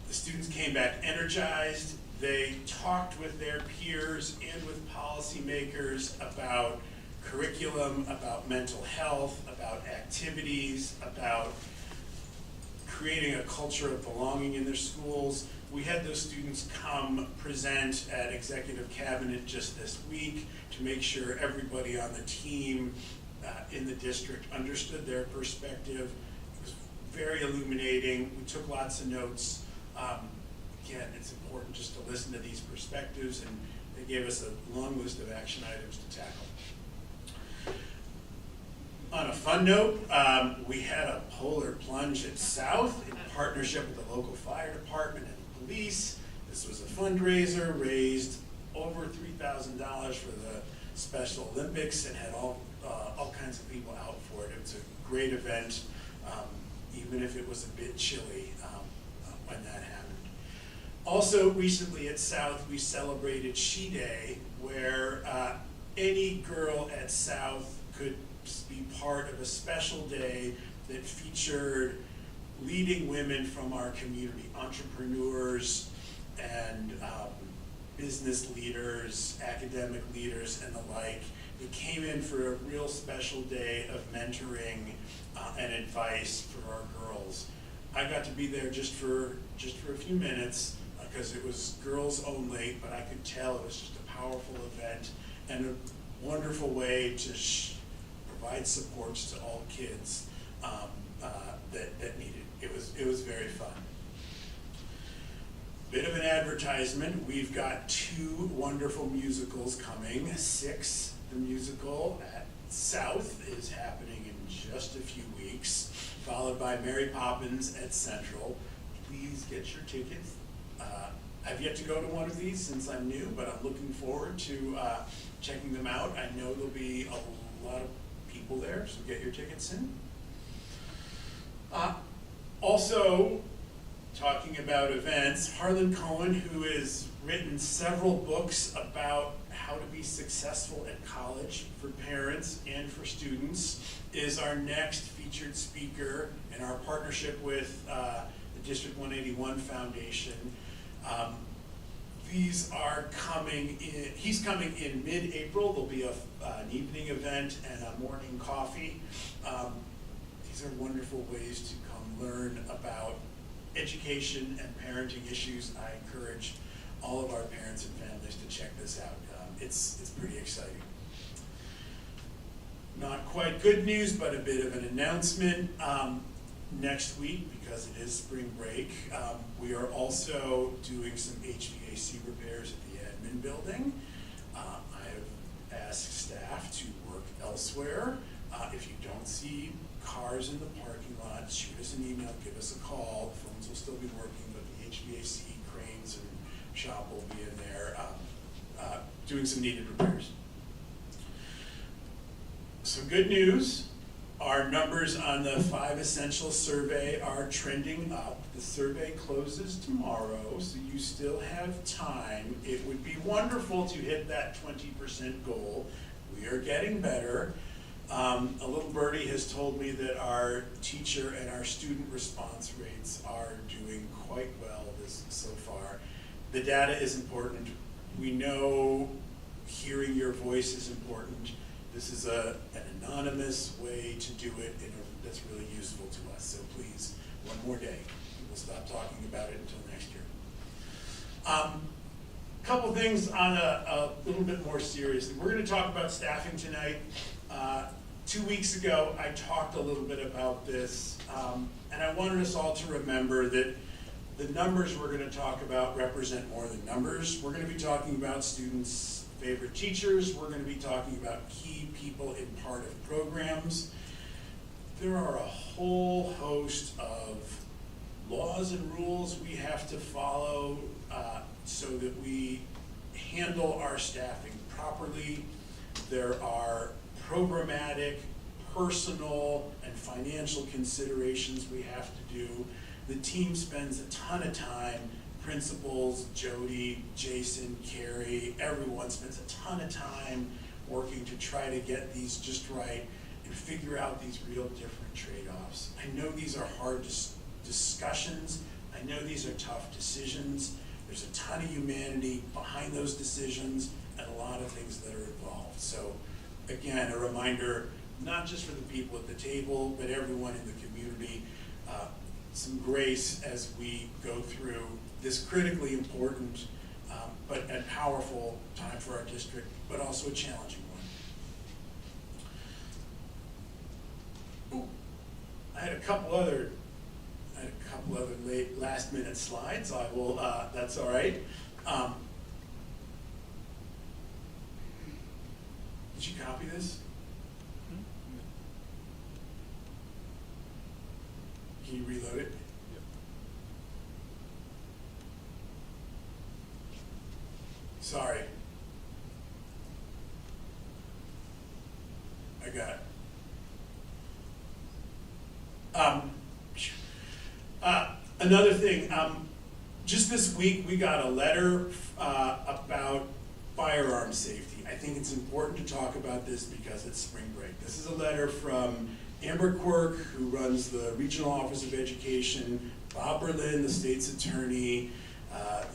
The students came back energized. They talked with their peers and with policymakers about curriculum, about mental health, about activities, about creating a culture of belonging in their schools. We had those students come present at Executive Cabinet just this week to make sure everybody on the team in the district understood their perspective. It was very illuminating. We took lots of notes. Again, it's important just to listen to these perspectives, and they gave us a long list of action items to tackle. On a fun note, we had a polar plunge at South in partnership with the local fire department and the police. This was a fundraiser, raised over $3,000 for the Special Olympics, and had all kinds of people out for it. It was a great event, even if it was a bit chilly when that happened. Also, recently at South, we celebrated She Day, where any girl at South could be part of a special day that featured leading women from our community, entrepreneurs and business leaders, academic leaders, and the like. They came in for a real special day of mentoring and advice for our girls. I got to be there just for a few minutes because it was girls only, but I could tell it was just a powerful event and a wonderful way to provide supports to all kids that need it. It was very fun. Bit of an advertisement. We've got 2 wonderful musicals coming. Six, the musical at South, is happening in just a few weeks, followed by Mary Poppins at Central. Please get your tickets I've yet to go to one of these since I'm new, but I'm looking forward to checking them out. I know there'll be a lot of people there, so get your tickets in. Also, talking about events, Harlan Cohen, who has written several books about how to be successful at college for parents and for students, is our next featured speaker in our partnership with the District 181 Foundation. These are coming in, he's coming in mid-April. There'll be an evening event and a morning coffee. These are wonderful ways to come learn about education and parenting issues. I encourage all of our parents and families to check this out. It's pretty exciting. Not quite good news, but a bit of an announcement. Next week, because it is spring break, we are also doing some HVAC repairs at the admin building. I have asked staff to work elsewhere. If you don't see cars in the parking lot, shoot us an email, give us a call. The phones will still be working, but the HVAC cranes and shop will be in there doing some needed repairs. Some good news. Our numbers on the 5 Essential survey are trending up. The survey closes tomorrow, so you still have time. It would be wonderful to hit that 20% goal. We are getting better. A little birdie has told me that our teacher and our student response rates are doing quite well so far. The data is important. We know hearing your voice is important. This is an anonymous way to do it that's really useful to us. So please, one more day. We'll stop talking about it until next year. Couple things on a little bit more seriously. We're going to talk about staffing tonight. 2 weeks ago, I talked a little bit about this, and I wanted us all to remember that the numbers we're going to talk about represent more than numbers. We're going to be talking about students' favorite teachers. We're going to be talking about key people in part of programs. There are a whole host of laws and rules we have to follow so that we handle our staffing properly. There are programmatic, personal, and financial considerations we have to do. The team spends a ton of time. Principals, Jody, Jason, Carrie, everyone spends a ton of time working to try to get these just right and figure out these real different trade-offs. I know these are hard discussions. I know these are tough decisions. There's a ton of humanity behind those decisions and a lot of things that are involved. So again, a reminder, not just for the people at the table, but everyone in the community, some grace as we go through this critically important but a powerful time for our district, but also a challenging one. Ooh, I had a couple other last minute slides. I will, that's all right. Did you copy this? Can you reload it? Sorry. I got it. Another thing, just this week we got a letter about firearm safety. I think it's important to talk about this because it's spring break. This is a letter from Amber Quirk, who runs the Regional Office of Education, Bob Berlin, the state's attorney,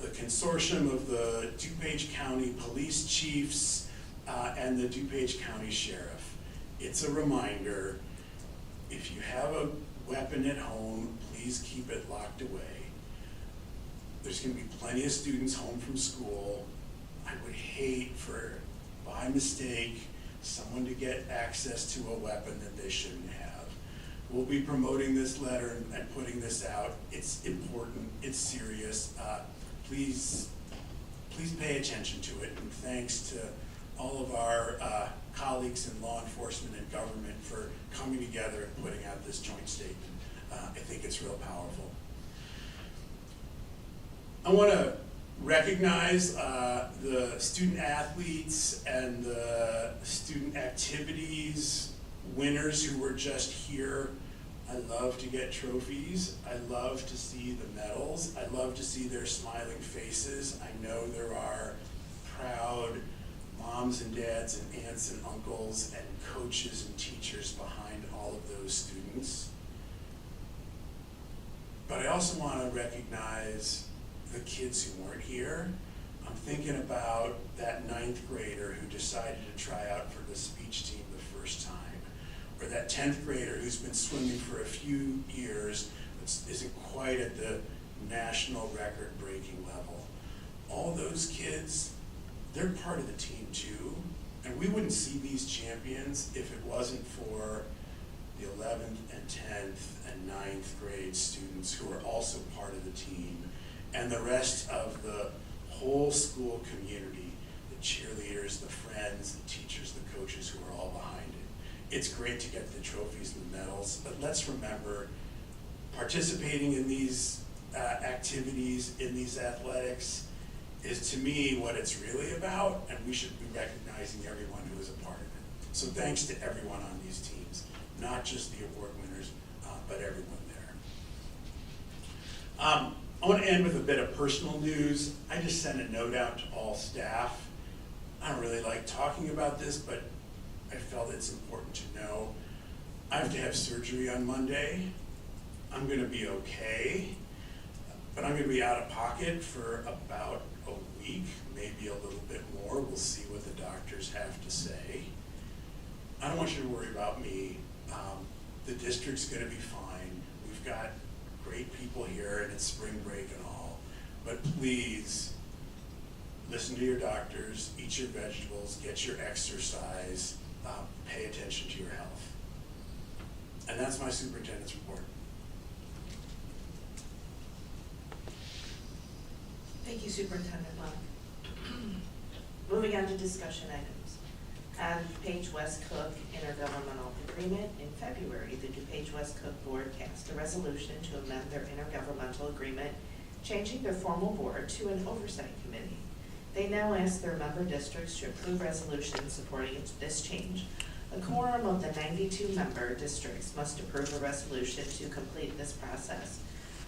the consortium of the DuPage County police chiefs, and the DuPage County sheriff. It's a reminder, if you have a weapon at home, please keep it locked away. There's going to be plenty of students home from school. I would hate for, by mistake, someone to get access to a weapon that they shouldn't have. We'll be promoting this letter and putting this out. It's important, it's serious. Please pay attention to it, and thanks to all of our colleagues in law enforcement and government for coming together and putting out this joint statement. I think it's real powerful. I want to recognize the student athletes and the student activities winners who were just here. I love to get trophies. I love to see the medals. I love to see their smiling faces. I know there are proud moms and dads and aunts and uncles and coaches and teachers behind all of those students. But I also want to recognize the kids who weren't here. I'm thinking about that 9th grader who decided to try out for the speech team the first time, or that 10th grader who's been swimming for a few years but isn't quite at the national record-breaking level. All those kids, they're part of the team too, and we wouldn't see these champions if it wasn't for the 11th and 10th and 9th grade students who are also part of the team, and the rest of the whole school community, the cheerleaders, the friends, the teachers, the coaches who are all behind it. It's great to get the trophies and the medals, but let's remember, participating in these activities, in these athletics, is to me what it's really about, and we should be recognizing everyone who is a part of it. So thanks to everyone on these teams, not just the award winners, but everyone there. I want to end with a bit of personal news. I just sent a note out to all staff. I don't really like talking about this, but I felt it's important to know. I have to have surgery on Monday. I'm going to be okay, but I'm going to be out of pocket for about a week, maybe a little bit more. We'll see what the doctors have to say. I don't want you to worry about me. The district's going to be fine. We've got great people here, and it's spring break and all. But please, listen to your doctors, eat your vegetables, get your exercise, pay attention to your health. And that's my superintendent's report. Thank you, Superintendent Locke. Moving on to discussion items. On DuPage West Cook intergovernmental agreement, in February, the DuPage West Cook board cast a resolution to amend their intergovernmental agreement, changing their formal board to an oversight committee. They now ask their member districts to approve resolutions supporting this change. A quorum of the 92 member districts must approve a resolution to complete this process.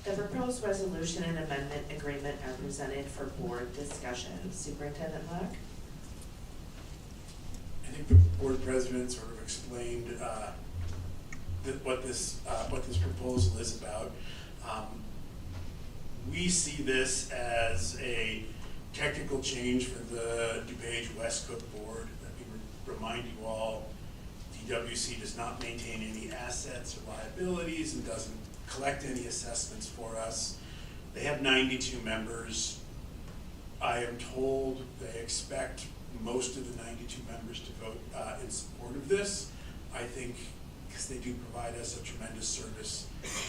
The proposed resolution and amendment agreement are presented for board discussion. Superintendent Locke? I think the board president sort of explained what this proposal is about. We see this as a technical change for the DuPage West Cook board. Let me remind you all, DWC does not maintain any assets or liabilities and doesn't collect any assessments for us. They have 92 members. I am told they expect most of the 92 members to vote in support of this. I think because they do provide us a tremendous service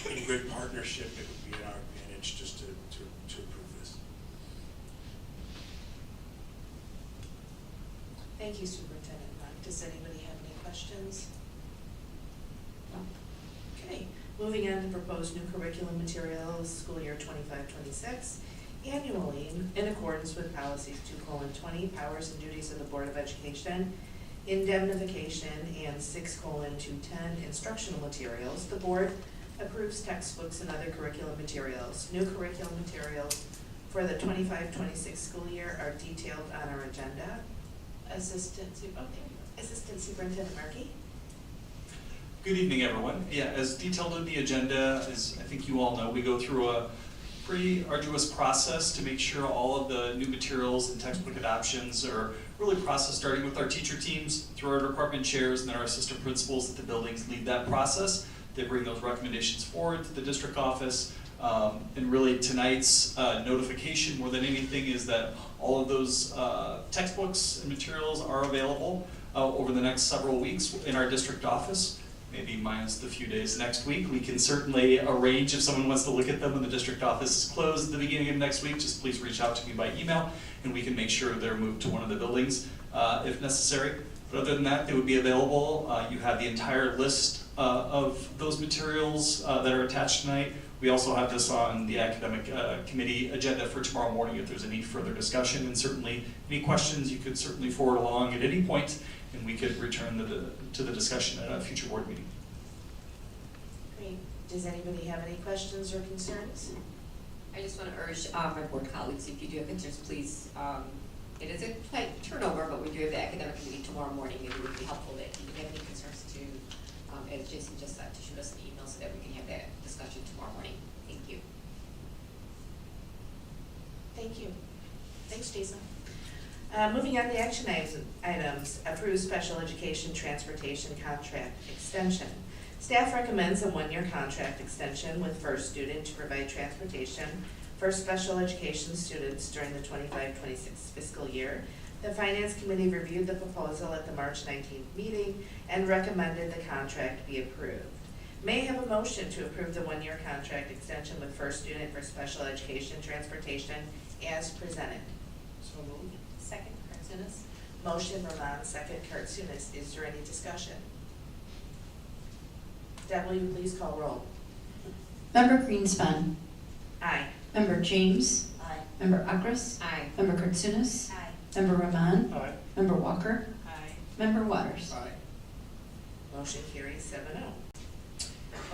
in good partnership, it would be in our advantage just to approve this. Thank you, Superintendent Locke. Does anybody have any questions? Okay, moving on to proposed new curriculum materials, school year 25-26. Annually, in accordance with policies 2:20, powers and duties of the Board of Education, indemnification, and 6:210, instructional materials, the board approves textbooks and other curriculum materials. New curriculum materials for the 25-26 school year are detailed on our agenda. Assistant Superintendent Markey. Good evening, everyone. Yeah, as detailed in the agenda, as I think you all know, we go through a pretty arduous process to make sure all of the new materials and textbook adoptions are really processed, starting with our teacher teams, through our department chairs, and then our assistant principals at the buildings lead that process. They bring those recommendations forward to the district office. And really tonight's notification more than anything is that all of those textbooks and materials are available over the next several weeks in our district office. Maybe minus the few days next week. We can certainly arrange if someone wants to look at them when the district office is closed at the beginning of next week, just please reach out to me by email and we can make sure they're moved to one of the buildings if necessary. But other than that, they would be available. You have the entire list of those materials that are attached tonight. We also have this on the academic committee agenda for tomorrow morning if there's any further discussion, and certainly any questions you could certainly forward along at any point, and we could return to the discussion at a future board meeting. Great. Does anybody have any questions or concerns? I just want to urge my board colleagues, if you do have concerns, please, it is a slight turnover, but we do have the academic committee tomorrow morning. It would be helpful that if you have any concerns to, as Jason just said, to shoot us an email so that we can have that discussion tomorrow morning. Thank you. Thank you. Thanks, Jason. Moving on to action items, approve special education transportation contract extension. Staff recommends a one-year contract extension with First Student to provide transportation for special education students during the 25-26 fiscal year. The Finance Committee reviewed the proposal at the March 19th meeting and recommended the contract be approved. May I have a motion to approve the one-year contract extension with First Student for special education transportation as presented? So moved. Second, Kartsunis. Motion Roman, second Kartsunis. Is there any discussion? Deb, will you please call roll? Member Greenspan. Aye. Member James. Aye. Member Akras. Aye. Member Kartsunis. Aye. Member Rahman. Aye. Member Walker. Aye. Member Waters. Aye. Motion carries 7-0.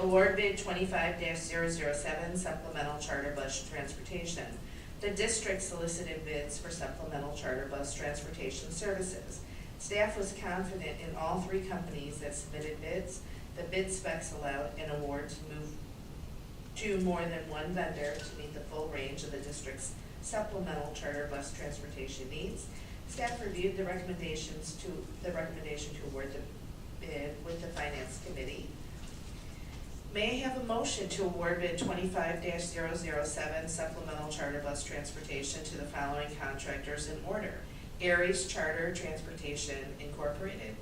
Award bid 25-007 supplemental charter bus transportation. The district solicited bids for supplemental charter bus transportation services. Staff was confident in all three companies that submitted bids. The bid specs allowed an award to move to more than one vendor to meet the full range of the district's supplemental charter bus transportation needs. Staff reviewed the recommendation to award the bid with the Finance Committee. May I have a motion to award bid 25-007 supplemental charter bus transportation to the following contractors in order: Aries Charter Transportation Incorporated,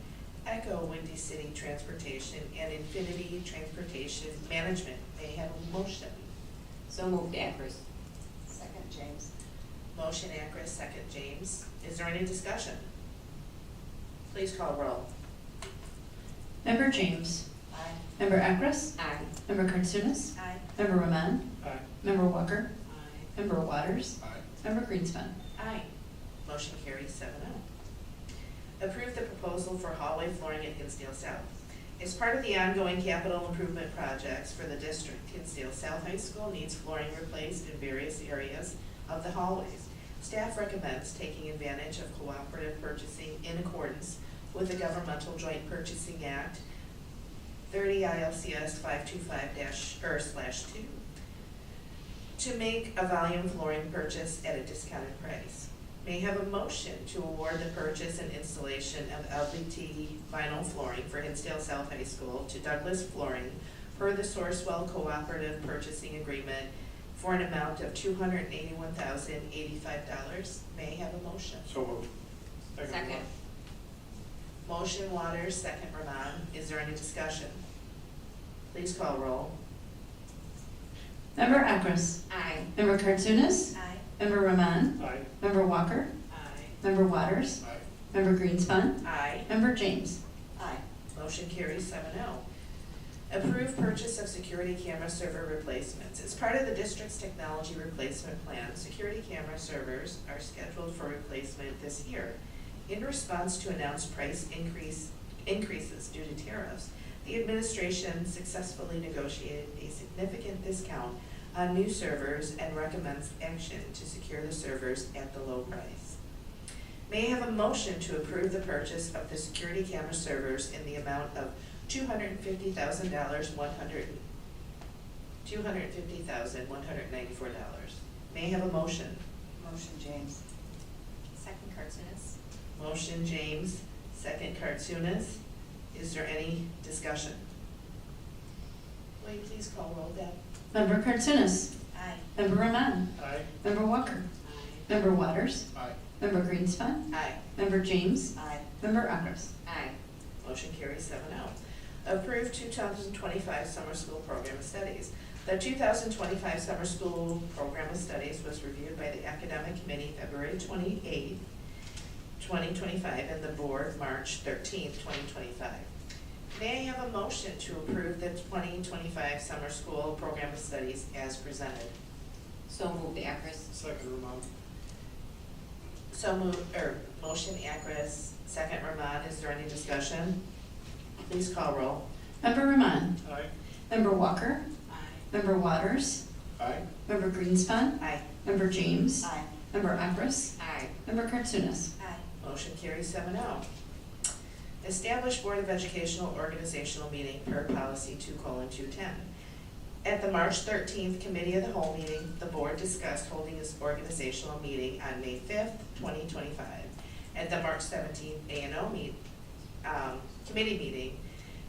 Echo Windy City Transportation, and Infinity Transportation Management. May I have a motion? So moved, Akers. Second, James. Motion Akers, second James. Is there any discussion? Please call roll. Member James. Aye. Member Akras. Aye. Member Kartsunis. Aye. Member Rahman. Aye. Member Walker. Aye. Member Waters. Aye. Member Greenspan. Aye. Motion carries 7-0. Approve the proposal for hallway flooring at Hinsdale South. As part of the ongoing capital improvement projects for the district, Hinsdale South High School needs flooring replaced in various areas of the hallways. Staff recommends taking advantage of cooperative purchasing in accordance with the Governmental Joint Purchasing Act 30 ILCS 525-2 to make a volume flooring purchase at a discounted price. May I have a motion to award the purchase and installation of LVT vinyl flooring for Hinsdale South High School to Douglas Flooring per the Sourcewell Cooperative Purchasing Agreement for an amount of $281,085. May I have a motion? So moved. Second. Motion Waters, second Rahman. Is there any discussion? Please call roll. Member Akras. Aye. Member Kartsunis. Aye. Member Rahman. Aye. Member Walker. Aye. Member Waters. Aye. Member Greenspan. Aye. Member James. Aye. Motion carries 7-0. Approve purchase of security camera server replacements. As part of the district's technology replacement plan, security camera servers are scheduled for replacement this year. In response to announced price increases due to tariffs, the administration successfully negotiated a significant discount on new servers and recommends action to secure the servers at the low price. May I have a motion to approve the purchase of the security camera servers in the amount of $250,194. May I have a motion? Motion, James. Second, Kartsunis. Motion James, second Kartsunis. Is there any discussion? Will you please call roll, Deb? Member Kartsunis. Aye. Member Rahman. Aye. Member Walker. Member Waters. Aye. Member Greenspan. Aye. Member James. Aye. Member Akras. Aye. Motion carries 7-0. Approve 2025 Summer School Program of Studies. The 2025 Summer School Program of Studies was reviewed by the Academic Committee February 28, 2025, and the Board March 13, 2025. May I have a motion to approve the 2025 summer school program of studies as presented? So moved, Akris. Second, Ramon. So motion Akris, second Ramon. Is there any discussion? Please call roll. Member Roman. Aye. Member Walker. Aye. Member Waters. Aye. Member Greenspan. Aye. Member James. Aye. Member Akris. Aye. Member Kartsunis. Aye. Motion carries 7-0. Establish Board of Educational Organizational Meeting per Policy 2:210. At the March 13th Committee of the Whole meeting, the board discussed holding this organizational meeting on May 5th, 2025. At the March 17th A&O committee meeting,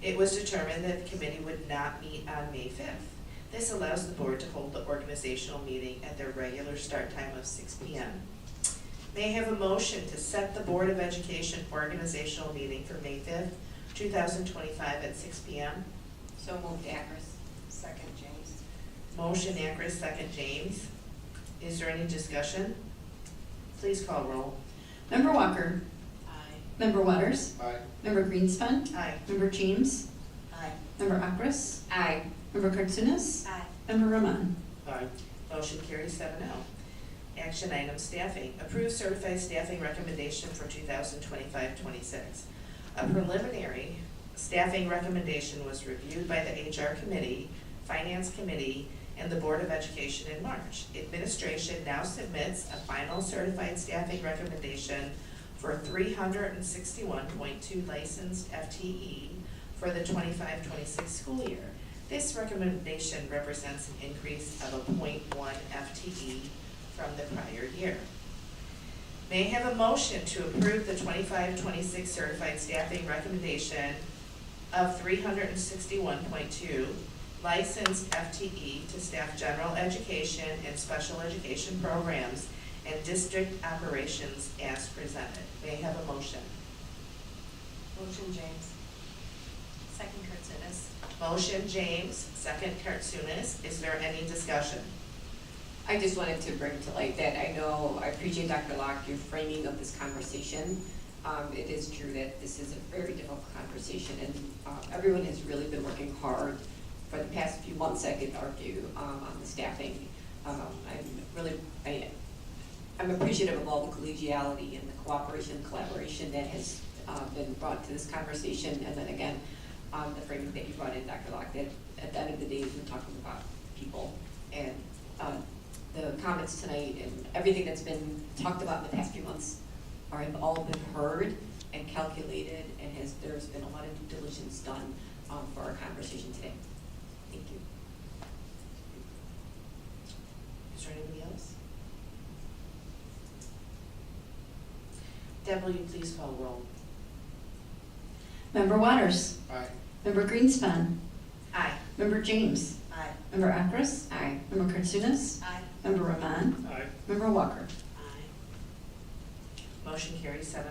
it was determined that the committee would not meet on May 5th. This allows the board to hold the organizational meeting at their regular start time of 6 p.m. May I have a motion to set the Board of Education organizational meeting for May 5th, 2025 at 6 p.m.? So moved, Akris. Second, James. Motion Akris, second James. Is there any discussion? Please call roll. Member Walker. Aye. Member Waters. Aye. Member Greenspan. Aye. Member James. Aye. Member Akris. Aye. Member Kartsunis. Aye. Member Roman. Aye. Motion carries 7-0. Action item staffing. Approve certified staffing recommendation for 2025-26. A preliminary staffing recommendation was reviewed by the HR Committee, Finance Committee, and the Board of Education in March. Administration now submits a final certified staffing recommendation for 361.2 licensed FTE for the 25-26 school year. This recommendation represents an increase of a 0.1 FTE from the prior year. May I have a motion to approve the 25-26 certified staffing recommendation of 361.2 licensed FTE to staff general education and special education programs and district operations as presented? May I have a motion? Motion, James. Second, Kartsunis. Motion James, second Kartsunis. Is there any discussion? I just wanted to bring to light that I appreciate Dr. Locke, your framing of this conversation. It is true that this is a very difficult conversation, and everyone has really been working hard for the past few months, I could argue, on the staffing. I'm appreciative of all the collegiality and the cooperation, collaboration that has been brought to this conversation, and then again, the framing that you brought in, Dr. Locke, that at the end of the day, we're talking about people, and the comments tonight and everything that's been talked about in the past few months have all been heard and calculated, and there's been a lot of due diligence done for our conversation today. Thank you. Is there anybody else? Deb, will you please call roll? Member Waters. Aye. Member Greenspan. Aye. Member James. Aye. Member Akris. Aye. Member Kartsunis. Aye. Member Roman. Aye. Member Walker. Motion carries 7-0.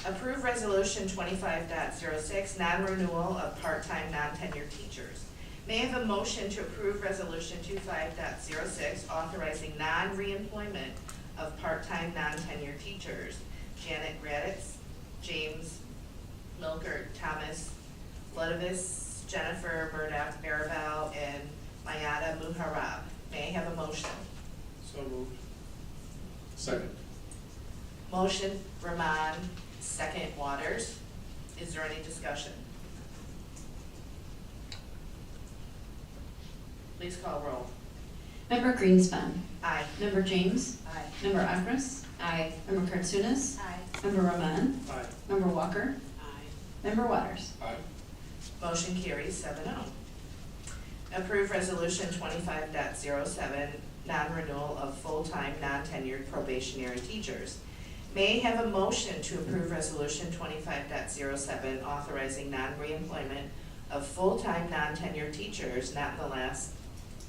Approve resolution 25.06, non-renewal of part-time, non-tenured teachers. May I have a motion to approve resolution 25.06, authorizing non-reemployment of part-time, non-tenured teachers? Janet Raditz, James Milker, Thomas Ludovis, Jennifer Murdoch, Maribel, and Mayada Muharab. May I have a motion? So moved. Second. Motion, Ramon, second, Waters. Is there any discussion? Please call roll. Member Greenspan. Aye. Member James. Aye. Member Akris. Aye. Member Kartsunis. Aye. Member Roman. Aye. Member Walker. Aye. Member Waters. Aye. Motion carries 7-0. Approve resolution 25.07, non-renewal of full-time, non-tenured probationary teachers. May I have a motion to approve resolution 25.07, authorizing non-reemployment of full-time, non-tenured teachers not in the last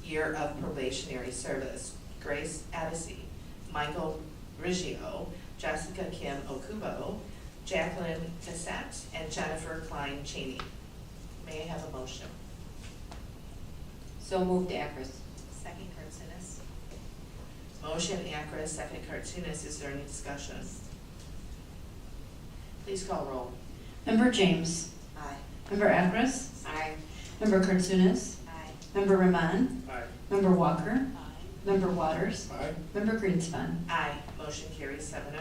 year of probationary service? Grace Addisy, Michael Riggio, Jessica Kim Okubo, Jacqueline Bissett, and Jennifer Klein Cheney. May I have a motion? So moved, Akris. Second, Kartsunis. Motion, Akris, second, Kartsunis. Is there any discussion? Please call roll. Member James. Aye. Member Akris? Aye. Member Kartsunis? Aye. Member Roman? Aye. Member Walker? Aye. Member Waters? Aye. Member Greenspan? Aye. Motion carries 7-0.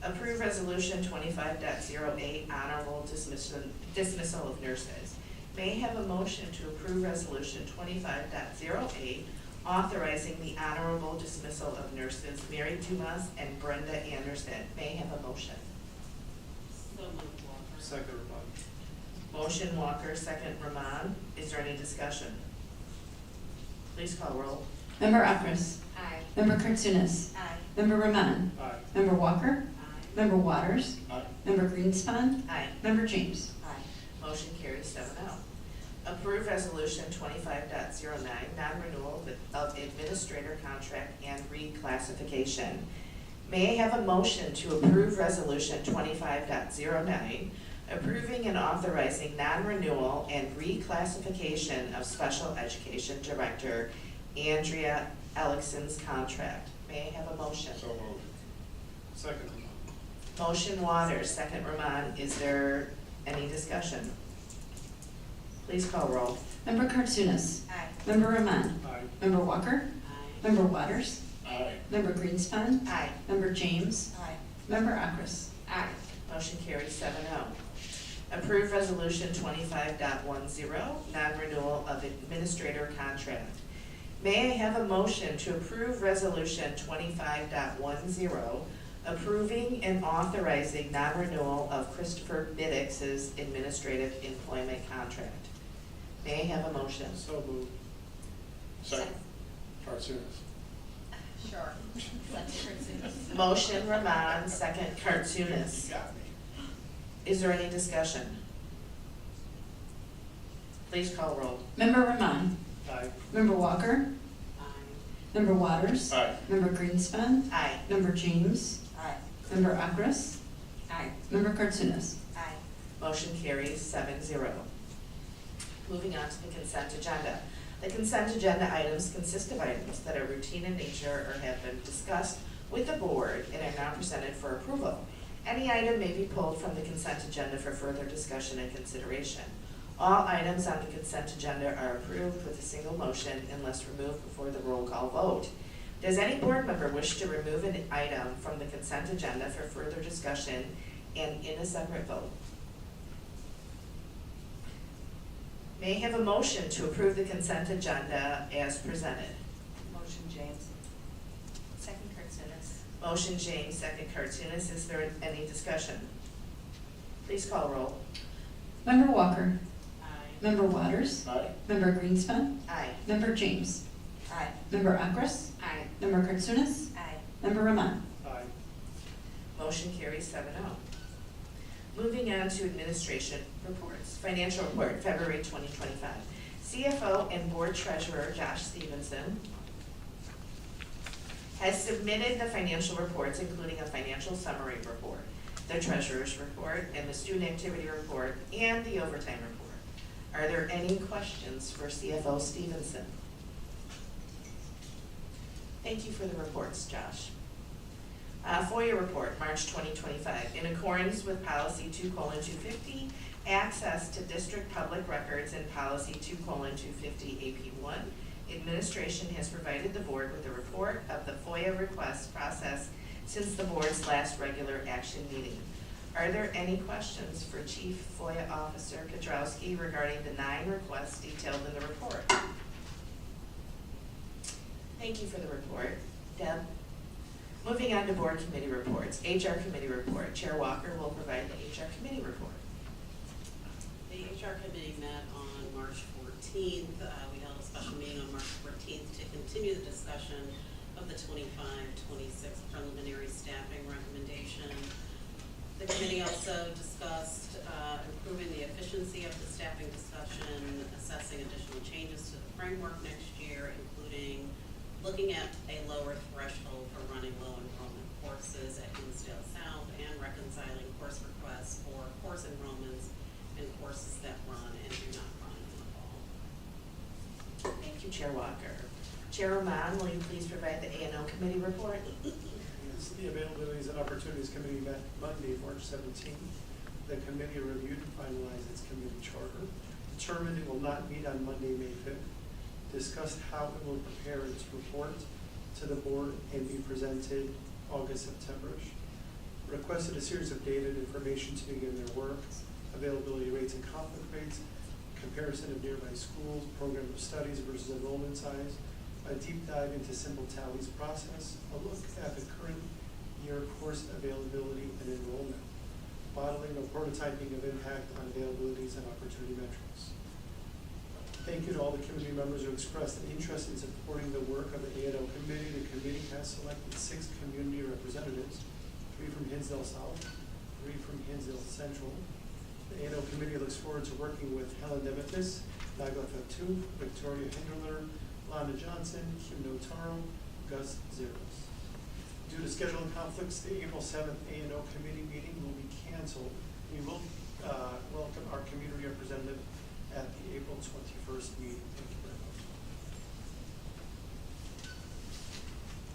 Approve Resolution 25.08, honorable dismissal of nurses. May I have a motion to approve Resolution 25.08, authorizing the honorable dismissal of nurses Mary Dumas and Brenda Anderson? May I have a motion? So moved, Walker. Second, Ramon. Motion Walker, second Roman. Is there any discussion? Please call roll. Member Akris? Aye. Member Kartsunis? Aye. Member Roman? Aye. Member Walker? Aye. Member Waters? Aye. Member Greenspan? Aye. Member James? Aye. Motion carries 7-0. Approve Resolution 25.09, non-renewal of administrator contract and reclassification. May I have a motion to approve Resolution 25.09, approving and authorizing non-renewal and reclassification of Special Education Director Andrea Ellickson's contract? May I have a motion? So moved. Second, Ramon. Motion Waters, second Roman. Is there any discussion? Please call roll. Member Kartsunis? Aye. Member Roman? Aye. Member Walker? Aye. Member Waters? Aye. Member Greenspan? Aye. Member James? Aye. Member Akris? Aye. Motion carries 7-0. Approve Resolution 25.10, non-renewal of administrator contract. May I have a motion to approve Resolution 25.10, approving and authorizing non-renewal of Christopher Biddix's administrative employment contract? May I have a motion? So moved. Second. Cartoonist. Sure. That's Kartsunis. Motion Roman, second Kartsunis. You got me. Is there any discussion? Please call roll. Member Roman? Aye. Member Walker? Aye. Member Waters? Aye. Member Greenspan? Aye. Member James? Aye. Member Akris? Aye. Member Kartsunis? Aye. Motion carries 7-0. Moving on to the consent agenda. The consent agenda items consist of items that are routine in nature or have been discussed with the board and are now presented for approval. Any item may be pulled from the consent agenda for further discussion and consideration. All items on the consent agenda are approved with a single motion unless removed before the roll call vote. Does any board member wish to remove an item from the consent agenda for further discussion and in a separate vote? May I have a motion to approve the consent agenda as presented? Motion James. Second Kartsunis. Motion James, second Kartsunis. Is there any discussion? Please call roll. Member Walker? Aye. Member Waters? Aye. Member Greenspan? Aye. Member James? Aye. Member Akris? Aye. Member Kartsunis? Aye. Member Roman? Aye. Motion carries 7-0. Moving on to administration reports. Financial report, February 2025. CFO and Board Treasurer Josh Stevenson has submitted the financial reports, including a financial summary report, the treasurer's report, and the student activity report, and the overtime report. Are there any questions for CFO Stevenson? Thank you for the reports, Josh. FOIA report, March 2025. In accordance with Policy 2:250, access to district public records and Policy 2:250 AP1, administration has provided the board with a report of the FOIA request process since the board's last regular action meeting. Are there any questions for Chief FOIA Officer Kudrowski regarding the 9 requests detailed in the report? Thank you for the report. Deb? Moving on to board committee reports. HR committee report. Chair Walker will provide the HR committee report. The HR committee met on March 14th. We held a special meeting on March 14th to continue the discussion of the 25-26 preliminary staffing recommendation. The committee also discussed improving the efficiency of the staffing discussion, assessing additional changes to the framework next year, including looking at a lower threshold for running low enrollment courses at Hinsdale South and reconciling course requests for course enrollments and courses that run and do not run in the fall. Thank you, Chair Walker. Chair Roman, will you please provide the A&O committee report? Yes, the Availabilities and Opportunities Committee met Monday, March 17th. The committee reviewed and finalized its committee charter, determined it will not meet on Monday, May 5th, discussed how it will prepare its report to the board and be presented August, September-ish, requested a series of data and information to begin their work, availability rates and conflict rates, comparison of nearby schools, program of studies versus enrollment size, a deep dive into simple tallies process, a look at the current year course availability and enrollment, modeling or prototyping of impact on availabilities and opportunity metrics. Thank you to all the committee members who expressed an interest in supporting the work of the A&O committee. The committee has selected 6 community representatives, 3 from Hinsdale South, 3 from Hinsdale Central. The A&O committee looks forward to working with Helen Demetis, Nagla Fatu, Victoria Hinderler, Lana Johnson, Kim Notaro, Gus Zeros. Due to scheduling conflicts, the April 7th A&O committee meeting will be canceled. We will welcome our community representative at the April 21st meeting. Thank you very much.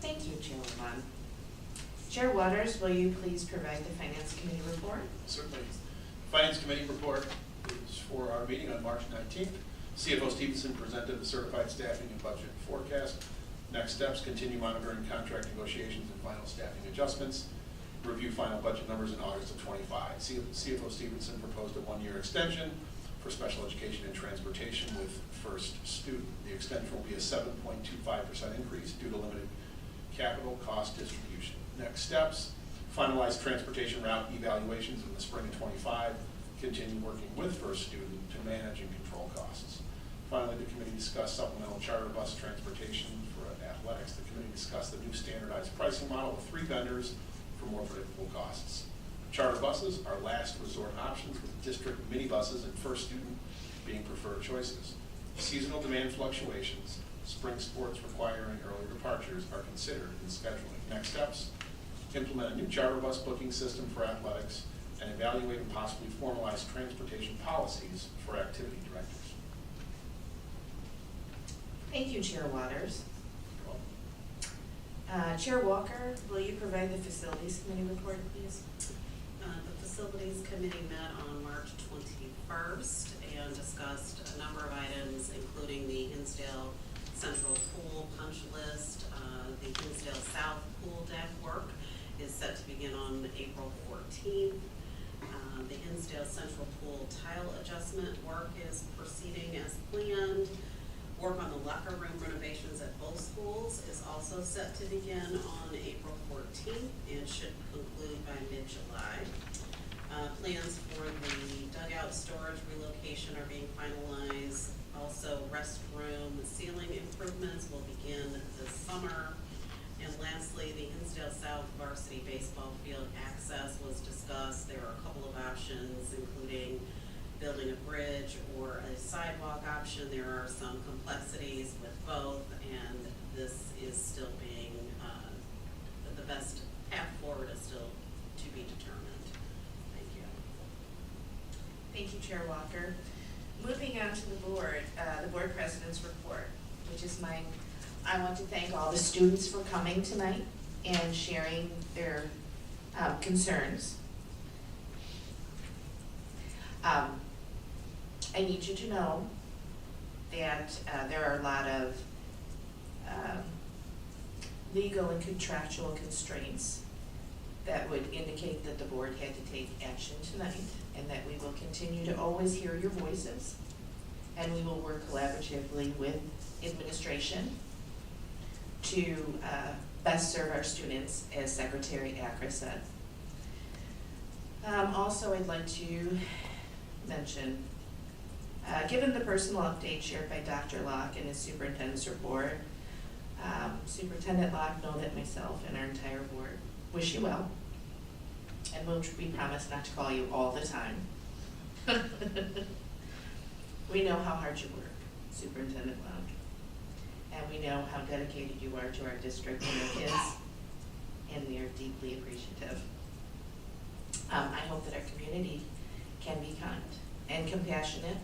Thank you, Chair Lamont. Chair Waters, will you please provide the Finance Committee report? Certainly. Finance Committee report is for our meeting on March 19th. CFO Stevenson presented the certified staffing and budget forecast. Next steps, continue monitoring contract negotiations and final staffing adjustments. Review final budget numbers in August of 25. CFO Stevenson proposed a 1-year extension for special education and transportation with first student. The extension will be a 7.25% increase due to limited capital cost distribution. Next steps, finalize transportation route evaluations in the spring of 25. Continue working with first student to manage and control costs. Finally, the committee discussed supplemental charter bus transportation for athletics. The committee discussed the new standardized pricing model with 3 vendors for more predictable costs. Charter buses are last resort options, with district minibuses and first student being preferred choices. Seasonal demand fluctuations, spring sports requiring earlier departures are considered in scheduling. Next steps, implement a new charter bus booking system for athletics and evaluate and possibly formalize transportation policies for activity directors. Thank you, Chair Waters. Chair Walker, will you provide the Facilities Committee report, please? The Facilities Committee met on March 21st and discussed a number of items, including the Hinsdale Central Pool punch list. The Hinsdale South pool deck work is set to begin on April 14th. The Hinsdale Central Pool tile adjustment work is proceeding as planned. Work on the locker room renovations at both schools is also set to begin on April 14th and should conclude by mid-July. Plans for the dugout storage relocation are being finalized. Also, restroom ceiling improvements will begin this summer. And lastly, the Hinsdale South varsity baseball field access was discussed. There are a couple of options, including building a bridge or a sidewalk option. There are some complexities with both, and this is still being, the best path forward is still to be determined. Thank you. Thank you, Chair Walker. Moving on to the board president's report, which is mine. I want to thank all the students for coming tonight and sharing their concerns. I need you to know that there are a lot of legal and contractual constraints that would indicate that the board had to take action tonight, and that we will continue to always hear your voices, and we will work collaboratively with administration to best serve our students, as Secretary Akra said. Also, I'd like to mention, given the personal update shared by Dr. Locke in his superintendent's report, Superintendent Locke, know that myself and our entire board wish you well, and we promise not to call you all the time. We know how hard you work, Superintendent Locke, and we know how dedicated you are to our district and our kids, and we are deeply appreciative. I hope that our community can be kind and compassionate,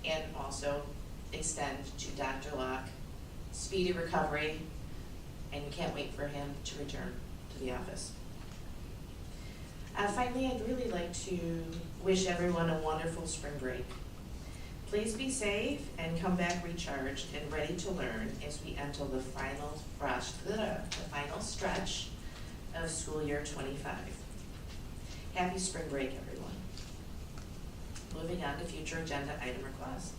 and also extend to Dr. Locke speedy recovery, and we can't wait for him to return to the office. Finally, I'd really like to wish everyone a wonderful spring break. Please be safe and come back recharged and ready to learn as we enter the final stretch of school year 25. Happy spring break, everyone. Moving on to future agenda item requests.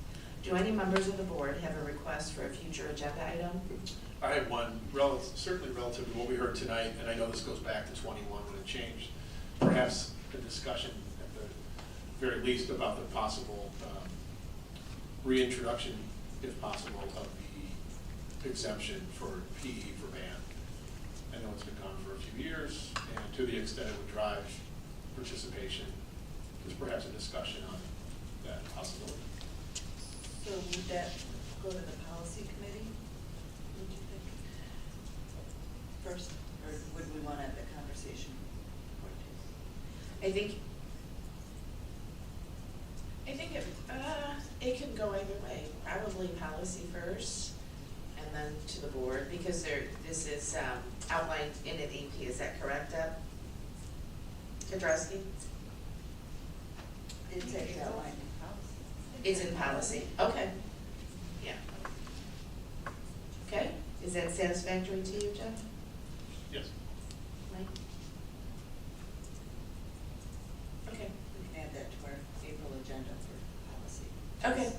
Do any members of the board have a request for a future agenda item? I have one, certainly relative to what we heard tonight, and I know this goes back to 21 when it changed. Perhaps a discussion at the very least about the possible reintroduction, if possible, of the exemption for PE for band. I know it's been gone for a few years, and to the extent it would drive participation, there's perhaps a discussion on that possibility. So would that go to the policy committee, would you think, first, or would we want to have that conversation? I think it can go either way. Probably policy first, and then to the board, because this is outlined in an AP. Is that correct, Deb? Kudrowski? It's outlined in policy. It's in policy. Okay. Yeah. Okay. Is that satisfactory to you, Jeff? Yes. Mike? Okay. We can add that to our April agenda for policy. Okay.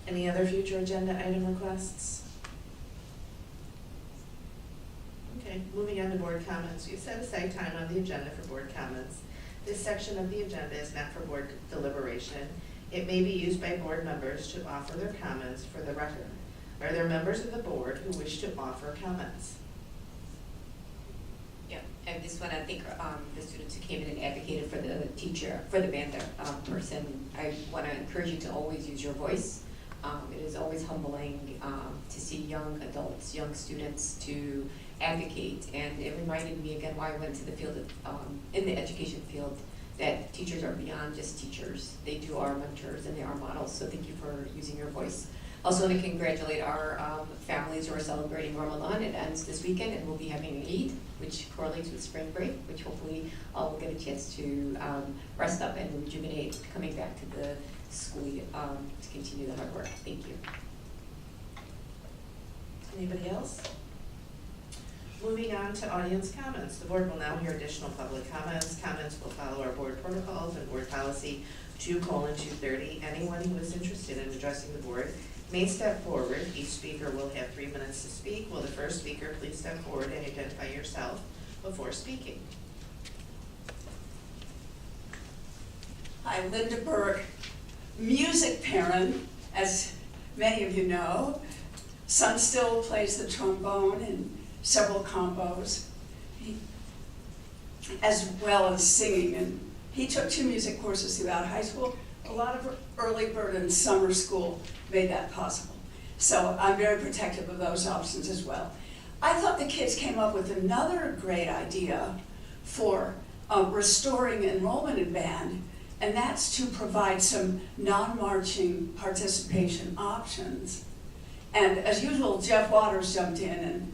Any other future agenda item requests? Okay, moving on to board comments. We've set aside time on the agenda for board comments. This section of the agenda is not for board deliberation. It may be used by board members to offer their comments for the record. Are there members of the board who wish to offer comments? Yeah, and this one, I think the students who came in and advocated for the teacher, for the band person, I want to encourage you to always use your voice. It is always humbling to see young adults, young students to advocate, and it reminded me again why I went to the field of, in the education field, that teachers are beyond just teachers. They do are mentors and they are models, so thank you for using your voice. Also want to congratulate our families who are celebrating Ramadan. It ends this weekend and we'll be having an Eid, which correlates with spring break, which hopefully all will get a chance to rest up and rejuvenate coming back to the school to continue the hard work. Thank you. Anybody else? Moving on to audience comments. The board will now hear additional public comments. Comments will follow our board protocols and board policy 2:230. Anyone who is interested in addressing the board may step forward. Each speaker will have 3 minutes to speak. Will the first speaker please step forward and identify yourself before speaking? Hi, Linda Burke, music parent, as many of you know. Son still plays the trombone in several combos, as well as singing. And he took 2 music courses throughout high school. A lot of early bird and summer school made that possible. So I'm very protective of those options as well. I thought the kids came up with another great idea for restoring enrollment in band, and that's to provide some non-marching participation options. And as usual, Jeff Waters jumped in and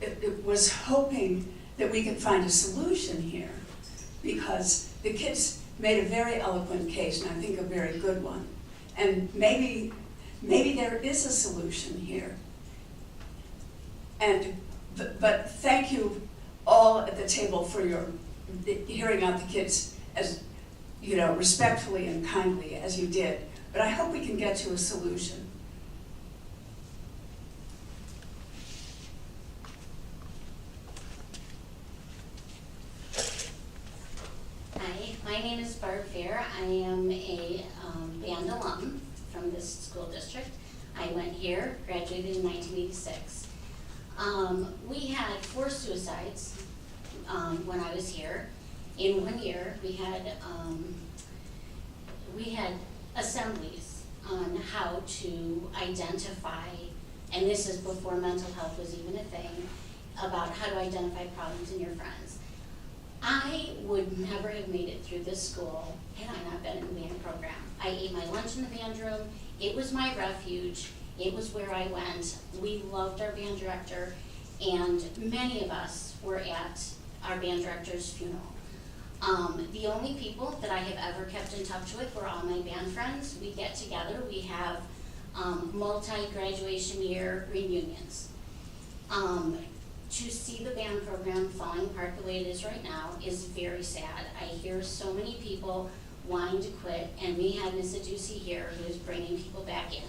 it was hoping that we could find a solution here, because the kids made a very eloquent case, and I think a very good one. And maybe there is a solution here. But thank you all at the table for your hearing out the kids as, you know, respectfully and kindly as you did. But I hope we can get to a solution. Hi, my name is Barb Fair. I am a band alum from this school district. I went here, graduated in 1986. We had 4 suicides when I was here. In 1 year, we had assemblies on how to identify, and this is before mental health was even a thing, about how to identify problems in your friends. I would never have made it through this school had I not been in the band program. I ate my lunch in the band room. It was my refuge. It was where I went. We loved our band director, and many of us were at our band director's funeral. The only people that I have ever kept in touch with were all my band friends. We get together, we have multi-graduation year reunions. To see the band program falling apart the way it is right now is very sad. I hear so many people wanting to quit, and we have Ms. Aducey here who is bringing people back in.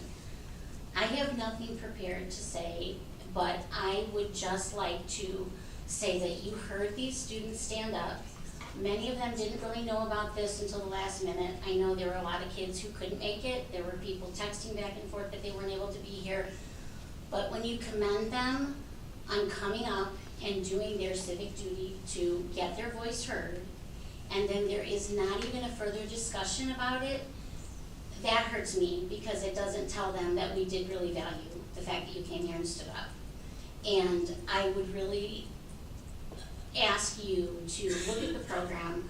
I have nothing prepared to say, but I would just like to say that you heard these students stand up. Many of them didn't really know about this until the last minute. I know there were a lot of kids who couldn't make it. There were people texting back and forth that they weren't able to be here. But when you commend them on coming up and doing their civic duty to get their voice heard, and then there is not even a further discussion about it, that hurts me because it doesn't tell them that we did really value the fact that you came here and stood up. And I would really ask you to look at the program,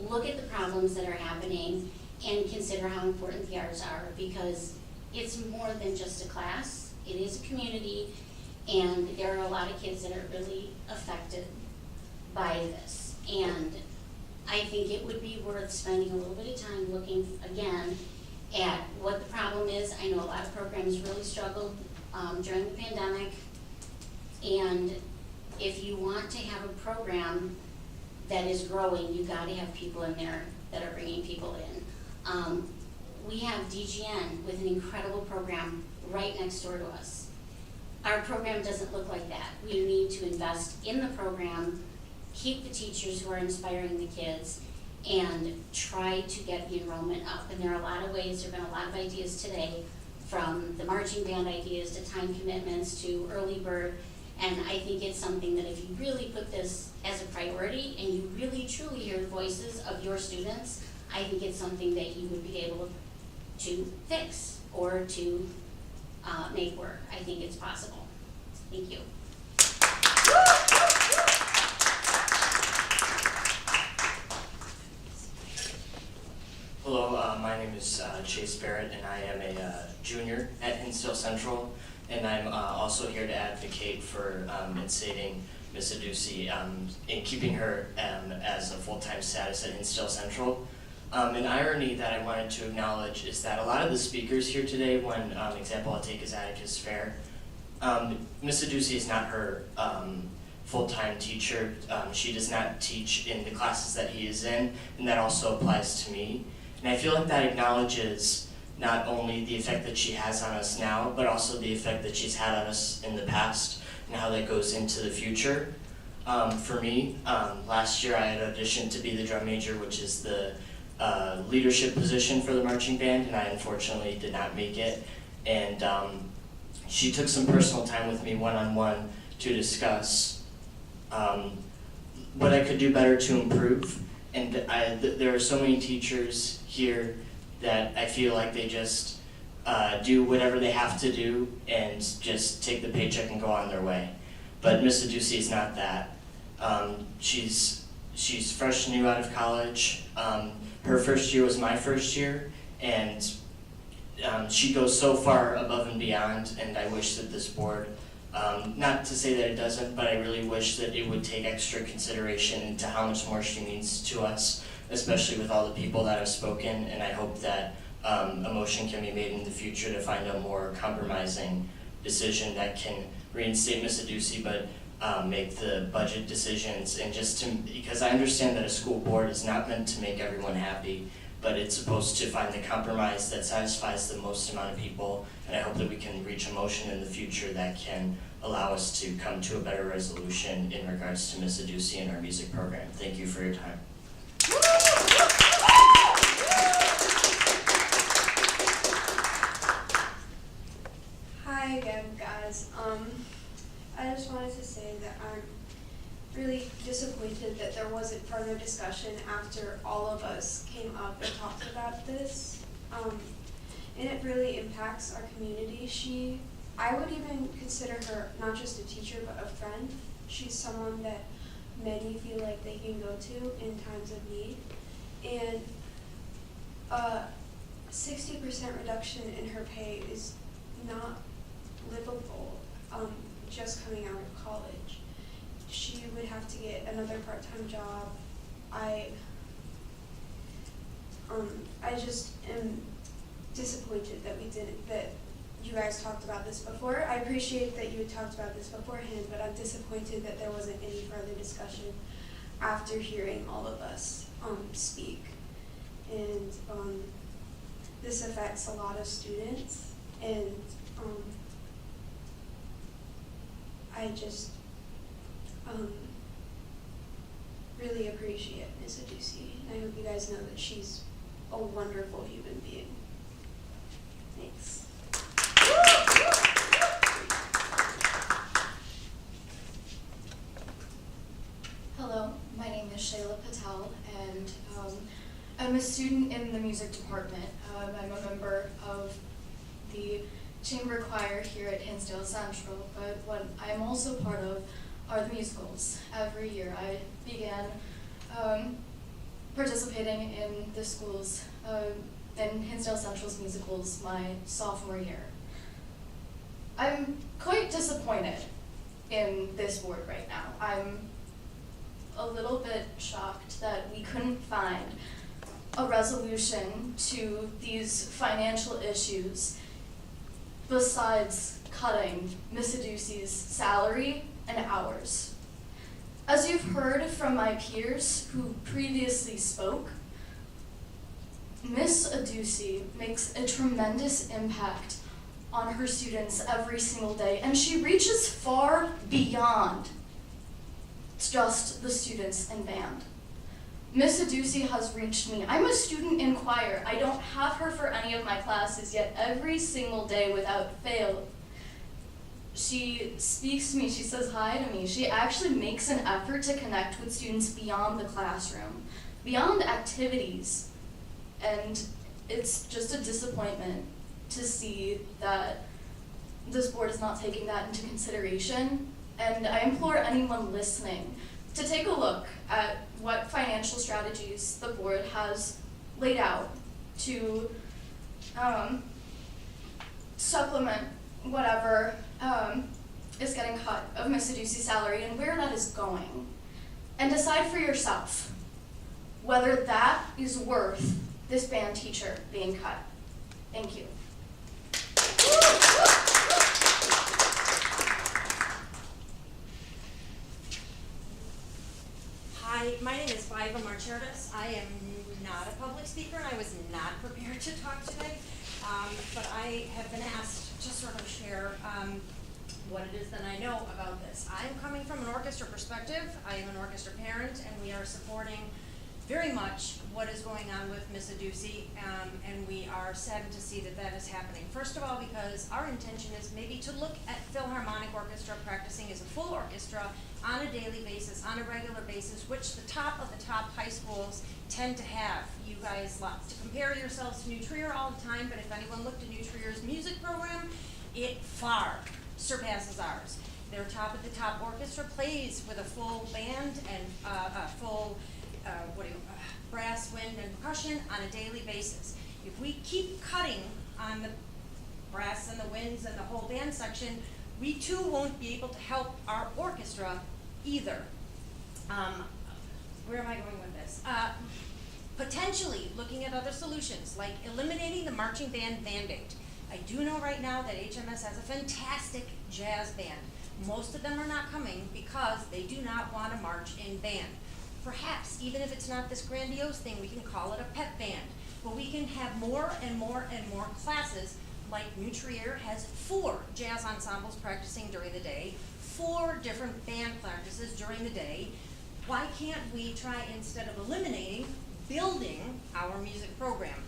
look at the problems that are happening, and consider how important the arts are, because it's more than just a class. It is a community, and there are a lot of kids that are really affected by this. And I think it would be worth spending a little bit of time looking again at what the problem is. I know a lot of programs really struggled during the pandemic, and if you want to have a program that is growing, you gotta have people in there that are bringing people in. We have DGN with an incredible program right next door to us. Our program doesn't look like that. We need to invest in the program, keep the teachers who are inspiring the kids, and try to get the enrollment up. And there are a lot of ways, there have been a lot of ideas today, from the marching band ideas to time commitments to early bird. And I think it's something that if you really put this as a priority and you really truly hear the voices of your students, I think it's something that you would be able to fix or to make work. I think it's possible. Thank you. Hello, my name is Chase Barrett, and I am a junior at Hinsdale Central, and I'm also here to advocate for instating Ms. Aducey in keeping her as a full-time status at Hinsdale Central. An irony that I wanted to acknowledge is that a lot of the speakers here today, one example I'll take is Atticus Fair. Ms. Aducey is not her full-time teacher. She does not teach in the classes that he is in, and that also applies to me. And I feel like that acknowledges not only the effect that she has on us now, but also the effect that she's had on us in the past and how that goes into the future. For me, last year I had auditioned to be the drum major, which is the leadership position for the marching band, and I unfortunately did not make it. And she took some personal time with me one-on-one to discuss what I could do better to improve. And there are so many teachers here that I feel like they just do whatever they have to do and just take the paycheck and go on their way. But Ms. Aducey is not that. She's fresh and new out of college. Her first year was my first year, and she goes so far above and beyond, and I wish that this board, not to say that it doesn't, but I really wish that it would take extra consideration into how much more she means to us, especially with all the people that have spoken, and I hope that a motion can be made in the future to find a more compromising decision that can reinstate Ms. Aducey, but make the budget decisions, and just to, because I understand that a school board is not meant to make everyone happy, but it's supposed to find the compromise that satisfies the most amount of people, and I hope that we can reach a motion in the future that can allow us to come to a better resolution in regards to Ms. Aducey and our music program. Thank you for your time. Hi again, guys. I just wanted to say that I'm really disappointed that there wasn't further discussion after all of us came up and talked about this. And it really impacts our community. I would even consider her not just a teacher, but a friend. She's someone that many feel like they can go to in times of need. And 60% reduction in her pay is not livable, just coming out of college. She would have to get another part-time job. I just am disappointed that that you guys talked about this before. I appreciate that you had talked about this beforehand, but I'm disappointed that there wasn't any further discussion after hearing all of us speak. And this affects a lot of students, and I just really appreciate Ms. Adusi. I hope you guys know that she's a wonderful human being. Thanks. Hello, my name is Shayla Patel, and I'm a student in the music department. I'm a member of the chamber choir here at Hinsdale Central, but what I'm also part of are the musicals. Every year I began participating in the schools, in Hinsdale Central's musicals my sophomore year. I'm quite disappointed in this board right now. I'm a little bit shocked that we couldn't find a resolution to these financial issues besides cutting Ms. Adusi's salary and hours. As you've heard from my peers who previously spoke, Ms. Adusi makes a tremendous impact on her students every single day, and she reaches far beyond just the students in band. Ms. Adusi has reached me. I'm a student in choir. I don't have her for any of my classes, yet every single day without fail, she speaks to me, she says hi to me. She actually makes an effort to connect with students beyond the classroom, beyond activities. And it's just a disappointment to see that this board is not taking that into consideration. And I implore anyone listening to take a look at what financial strategies the board has laid out to supplement whatever is getting cut of Ms. Adusi's salary and where that is going. And decide for yourself whether that is worth this band teacher being cut. Thank you. Hi, my name is Viva Marcherdas. I am not a public speaker, and I was not prepared to talk today, but I have been asked to sort of share what it is that I know about this. I'm coming from an orchestra perspective. I am an orchestra parent, and we are supporting very much what is going on with Ms. Adusi, and we are saddened to see that that is happening. First of all, because our intention is maybe to look at Philharmonic Orchestra practicing as a full orchestra on a daily basis, on a regular basis, which the top of the top high schools tend to have. You guys love to compare yourselves to New Trier all the time, but if anyone looked at New Trier's music program, it far surpasses ours. Their top of the top orchestra plays with a full band and a full brass, wind, and percussion on a daily basis. If we keep cutting on the brass and the winds and the whole band section, we too won't be able to help our orchestra either. Where am I going with this? Potentially looking at other solutions, like eliminating the marching band mandate. I do know right now that HMS has a fantastic jazz band. Most of them are not coming because they do not want to march in band. Perhaps, even if it's not this grandiose thing, we can call it a pep band, but we can have more and more and more classes, like New Trier has 4 jazz ensembles practicing during the day, 4 different band practices during the day. Why can't we try, instead of eliminating, building our music program?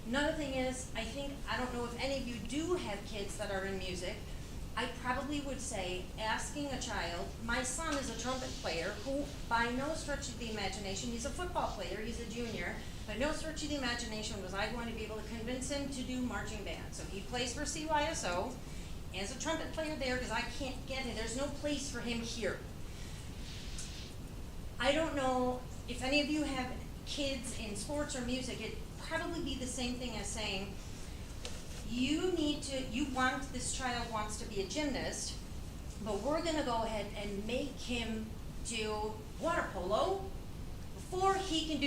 Another thing is, I don't know if any of you do have kids that are in music. I probably would say, asking a child, my son is a trumpet player who, by no stretch of the imagination, he's a football player, he's a junior, by no stretch of the imagination was I going to be able to convince him to do marching band. So he plays for CYSO as a trumpet player there because I can't get him, there's no place for him here. I don't know if any of you have kids in sports or music, it'd probably be the same thing as saying, you want, this child wants to be a gymnast, but we're gonna go ahead and make him do water polo before he can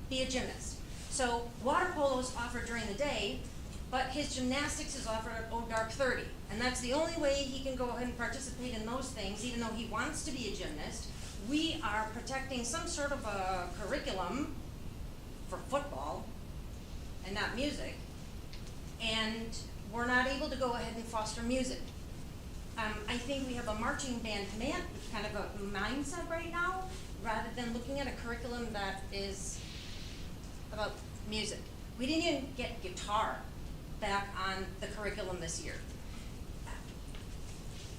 be a gymnast. So water polo is offered during the day, but his gymnastics is offered at dark 30. And that's the only way he can go ahead and participate in those things, even though he wants to be a gymnast. We are protecting some sort of a curriculum for football and not music. And we're not able to go ahead and foster music. I think we have a marching band kind of a mindset right now, rather than looking at a curriculum that is about music. We didn't even get guitar back on the curriculum this year.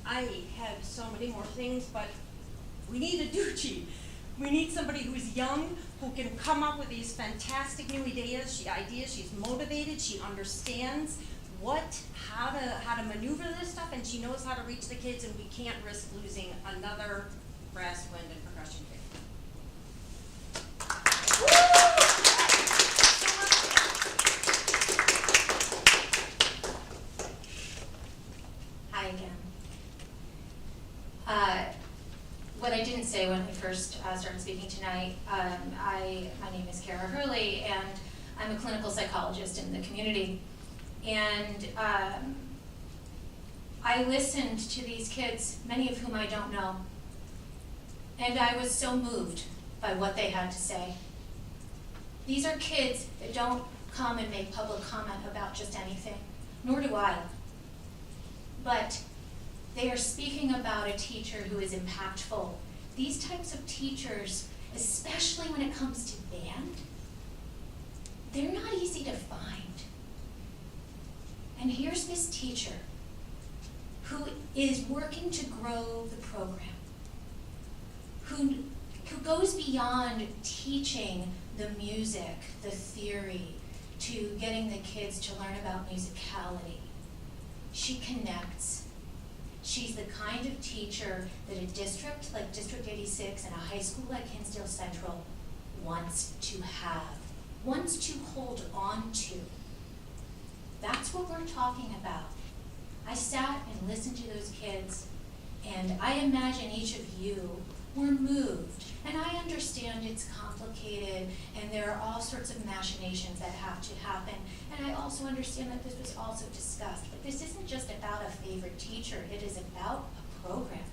I have so many more things, but we need a Ducci. We need somebody who's young, who can come up with these fantastic new ideas. She's motivated, she understands how to maneuver this stuff, and she knows how to reach the kids, and we can't risk losing another brass, wind, and percussion kid. Hi again. What I didn't say when I first started speaking tonight, my name is Kara Hurley, and I'm a clinical psychologist in the community. And I listened to these kids, many of whom I don't know, and I was so moved by what they had to say. These are kids that don't come and make public comment about just anything, nor do I. But they are speaking about a teacher who is impactful. These types of teachers, especially when it comes to band, they're not easy to find. And here's this teacher who is working to grow the program, who goes beyond teaching the music, the theory, to getting the kids to learn about musicality. She connects. She's the kind of teacher that a district like District 86 and a high school like Hinsdale Central wants to have, wants to hold on to. That's what we're talking about. I sat and listened to those kids, and I imagine each of you were moved. And I understand it's complicated, and there are all sorts of machinations that have to happen. And I also understand that this was also discussed. But this isn't just about a favorite teacher. It is about a program,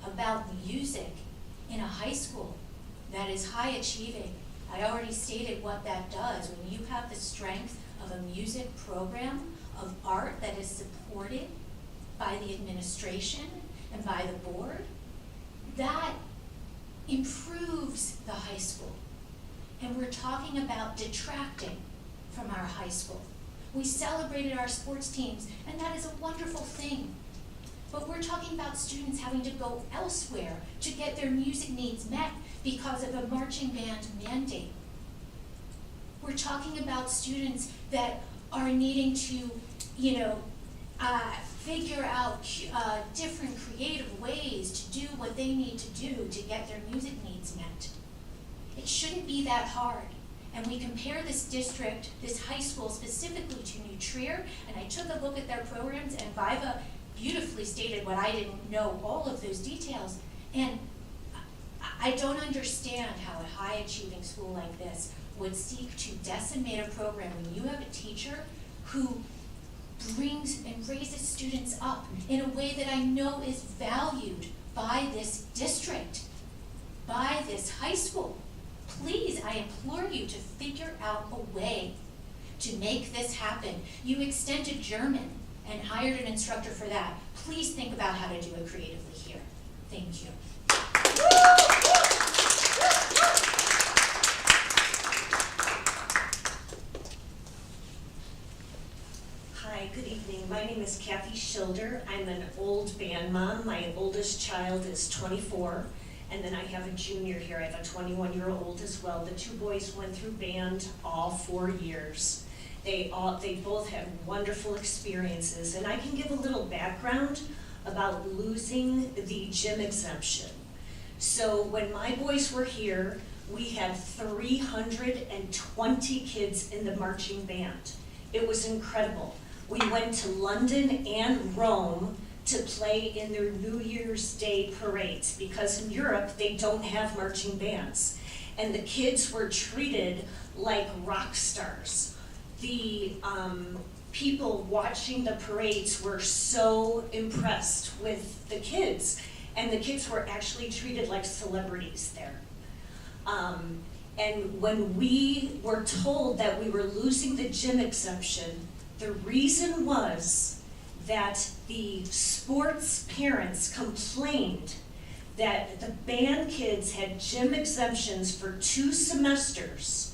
about music in a high school that is high achieving. I already stated what that does. When you have the strength of a music program of art that is supported by the administration and by the board, that improves the high school. And we're talking about detracting from our high school. We celebrated our sports teams, and that is a wonderful thing. But we're talking about students having to go elsewhere to get their music needs met because of a marching band mandate. We're talking about students that are needing to, figure out different creative ways to do what they need to do to get their music needs met. It shouldn't be that hard. And we compare this district, this high school specifically to New Trier, and I took a look at their programs, and Viva beautifully stated what I didn't know, all of those details. And I don't understand how a high-achieving school like this would seek to decimate a program when you have a teacher who brings and raises students up in a way that I know is valued by this district, by this high school. Please, I implore you to figure out a way to make this happen. You extended German and hired an instructor for that. Please think about how to do it creatively here. Thank you. Hi, good evening. My name is Kathy Schilder. I'm an old band mom. My oldest child is 24, and then I have a junior here. I have a 21-year-old as well. The two boys went through band all 4 years. They both had wonderful experiences, and I can give a little background about losing the gym exemption. So when my boys were here, we had 320 kids in the marching band. It was incredible. We went to London and Rome to play in their New Year's Day parades because in Europe they don't have marching bands. And the kids were treated like rock stars. The people watching the parades were so impressed with the kids, and the kids were actually treated like celebrities there. And when we were told that we were losing the gym exemption, the reason was that the sports parents complained that the band kids had gym exemptions for 2 semesters,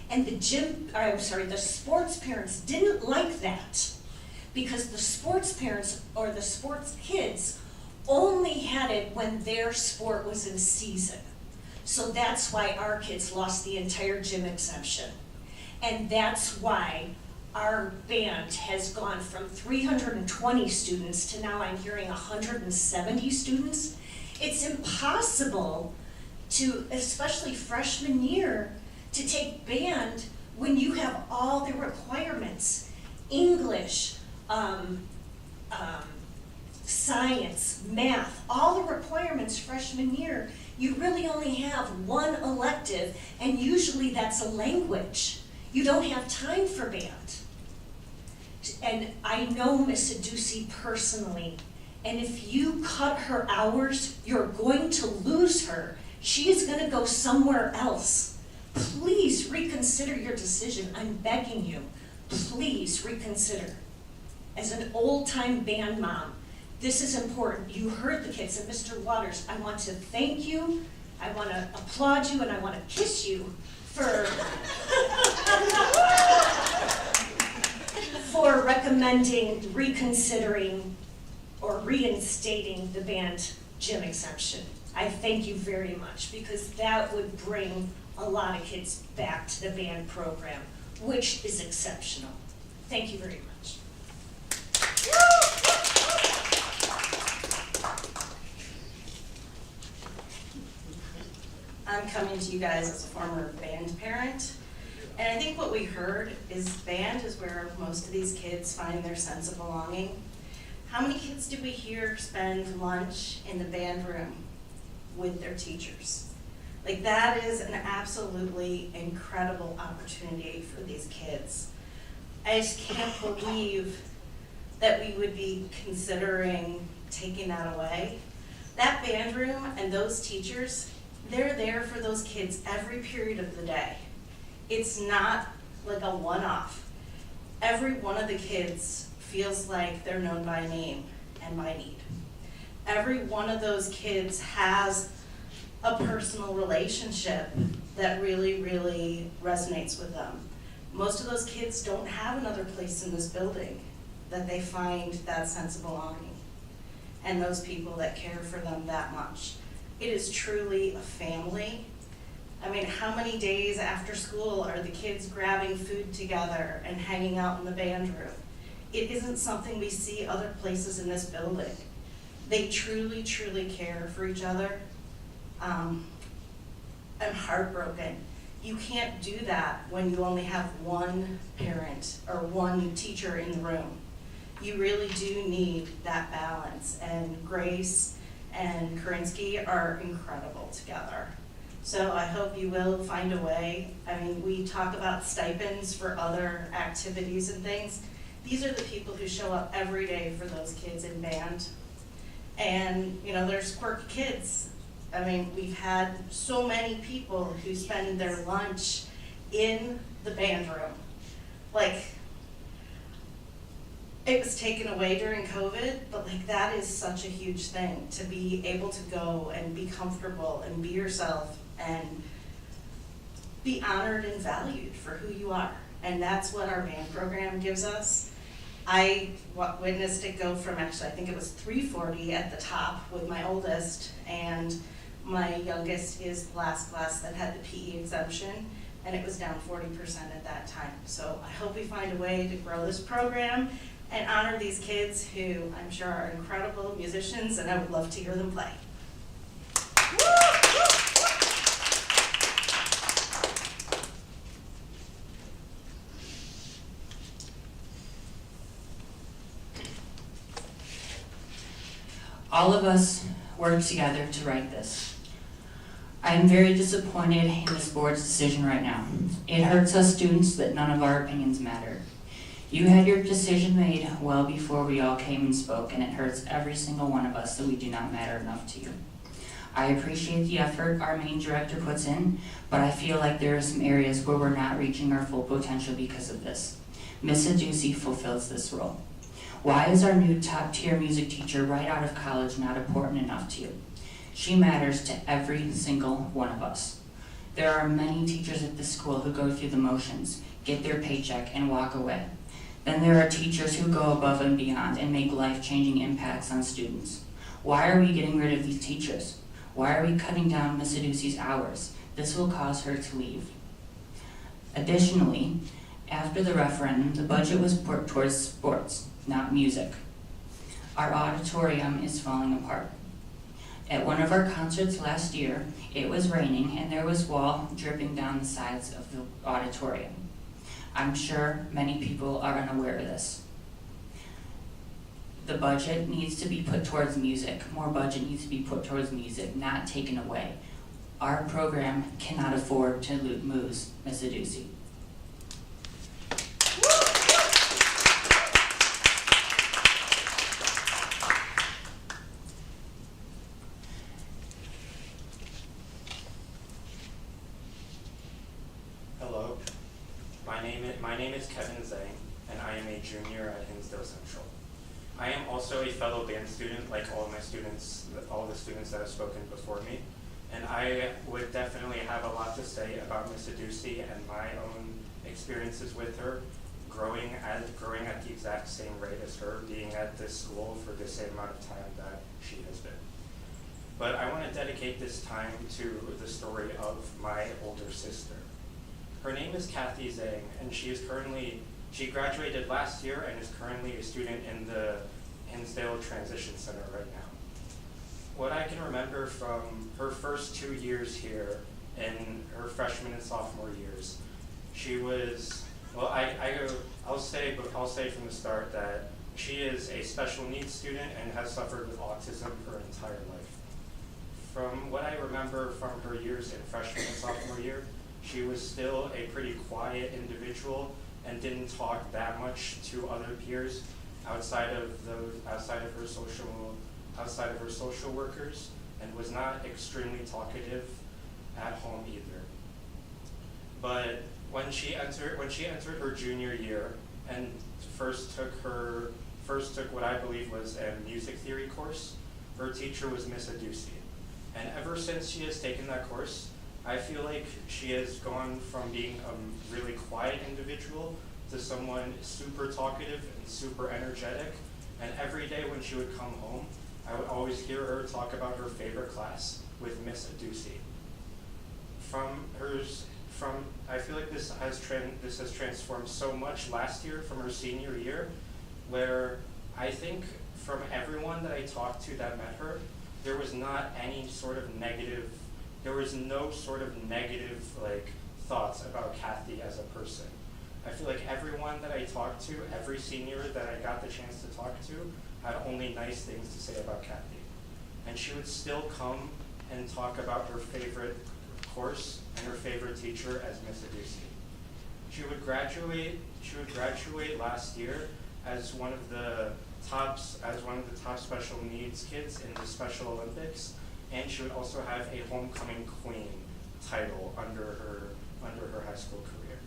and the sports parents didn't like that because the sports parents or the sports kids only had it when their sport was in season. So that's why our kids lost the entire gym exemption. And that's why our band has gone from 320 students to now I'm hearing 170 students. It's impossible to, especially freshman year, to take band when you have all the requirements. English, science, math, all the requirements freshman year. You really only have one elective, and usually that's a language. You don't have time for band. And I know Miss Aducey personally, and if you cut her hours, you're going to lose her. She is going to go somewhere else. Please reconsider your decision. I'm begging you. Please reconsider. As an old-time band mom, this is important. You heard the kids, and Mr. Waters, I want to thank you, I want to applaud you, and I want to kiss you for recommending, reconsidering, or reinstating the band gym exemption. I thank you very much, because that would bring a lot of kids back to the band program, which is exceptional. Thank you very much. I'm coming to you guys as a former band parent, and I think what we heard is band is where most of these kids find their sense of belonging. How many kids did we hear spend lunch in the band room with their teachers? Like, that is an absolutely incredible opportunity for these kids. I just can't believe that we would be considering taking that away. That band room and those teachers, they're there for those kids every period of the day. It's not like a one-off. Every one of the kids feels like they're known by name and by need. Every one of those kids has a personal relationship that really, really resonates with them. Most of those kids don't have another place in this building that they find that sense of belonging and those people that care for them that much. It is truly a family. I mean, how many days after school are the kids grabbing food together and hanging out in the band room? It isn't something we see other places in this building. They truly, truly care for each other. I'm heartbroken. You can't do that when you only have one parent or one teacher in the room. You really do need that balance, and Grace and Karinsky are incredible together. So I hope you will find a way. I mean, we talk about stipends for other activities and things. These are the people who show up every day for those kids in band. And, you know, there's quirky kids. I mean, we've had so many people who spend their lunch in the band room. Like, it was taken away during COVID, but like, that is such a huge thing, to be able to go and be comfortable and be yourself and be honored and valued for who you are. And that's what our band program gives us. I witnessed it go from, actually, I think it was 340 at the top with my oldest, and my youngest is the last class that had the PE exemption, and it was down 40% at that time. So I hope we find a way to grow this program and honor these kids who I'm sure are incredible musicians, and I would love to hear them play. All of us worked together to write this. I am very disappointed in this board's decision right now. It hurts us students that none of our opinions matter. You had your decision made well before we all came and spoke, and it hurts every single one of us that we do not matter enough to you. I appreciate the effort our main director puts in, but I feel like there are some areas where we're not reaching our full potential because of this. Ms. Adusi fulfills this role. Why is our new top-tier music teacher right out of college not important enough to you? She matters to every single one of us. There are many teachers at this school who go through the motions, get their paycheck, and walk away. Then there are teachers who go above and beyond and make life-changing impacts on students. Why are we getting rid of these teachers? Why are we cutting down Ms. Adusi's hours? This will cause her to leave. Additionally, after the referendum, the budget was put towards sports, not music. Our auditorium is falling apart. At one of our concerts last year, it was raining and there was wall dripping down the sides of the auditorium. I'm sure many people are unaware of this. The budget needs to be put towards music. More budget needs to be put towards music, not taken away. Our program cannot afford to lose Ms. Adusi. Hello, my name is Kevin Zhang, and I am a junior at Hinsdale Central. I am also a fellow band student, like all the students that have spoken before me, and I would definitely have a lot to say about Ms. Adusi and my own experiences with her, growing at the exact same rate as her, being at this school for the same amount of time that she has been. But I want to dedicate this time to the story of my older sister. Her name is Kathy Zhang, and she graduated last year and is currently a student in the Hinsdale Transition Center right now. What I can remember from her first 2 years here in her freshman and sophomore years, she was, well, I'll say from the start that she is a special needs student and has suffered with autism her entire life. From what I remember from her years in freshman and sophomore year, she was still a pretty quiet individual and didn't talk that much to other peers outside of her social workers, and was not extremely talkative at home either. But when she entered her junior year and first took what I believe was a music theory course, her teacher was Miss Adusi. And ever since she has taken that course, I feel like she has gone from being a really quiet individual to someone super talkative and super energetic. And every day when she would come home, I would always hear her talk about her favorite class with Miss Adusi. I feel like this has transformed so much last year from her senior year, where I think from everyone that I talked to that met her, there was not any sort of negative. There was no sort of negative thoughts about Kathy as a person. I feel like everyone that I talked to, every senior that I got the chance to talk to, had only nice things to say about Kathy. And she would still come and talk about her favorite course and her favorite teacher as Miss Adusi. She would graduate last year as one of the top special needs kids in the Special Olympics. And she would also have a homecoming queen title under her high school career.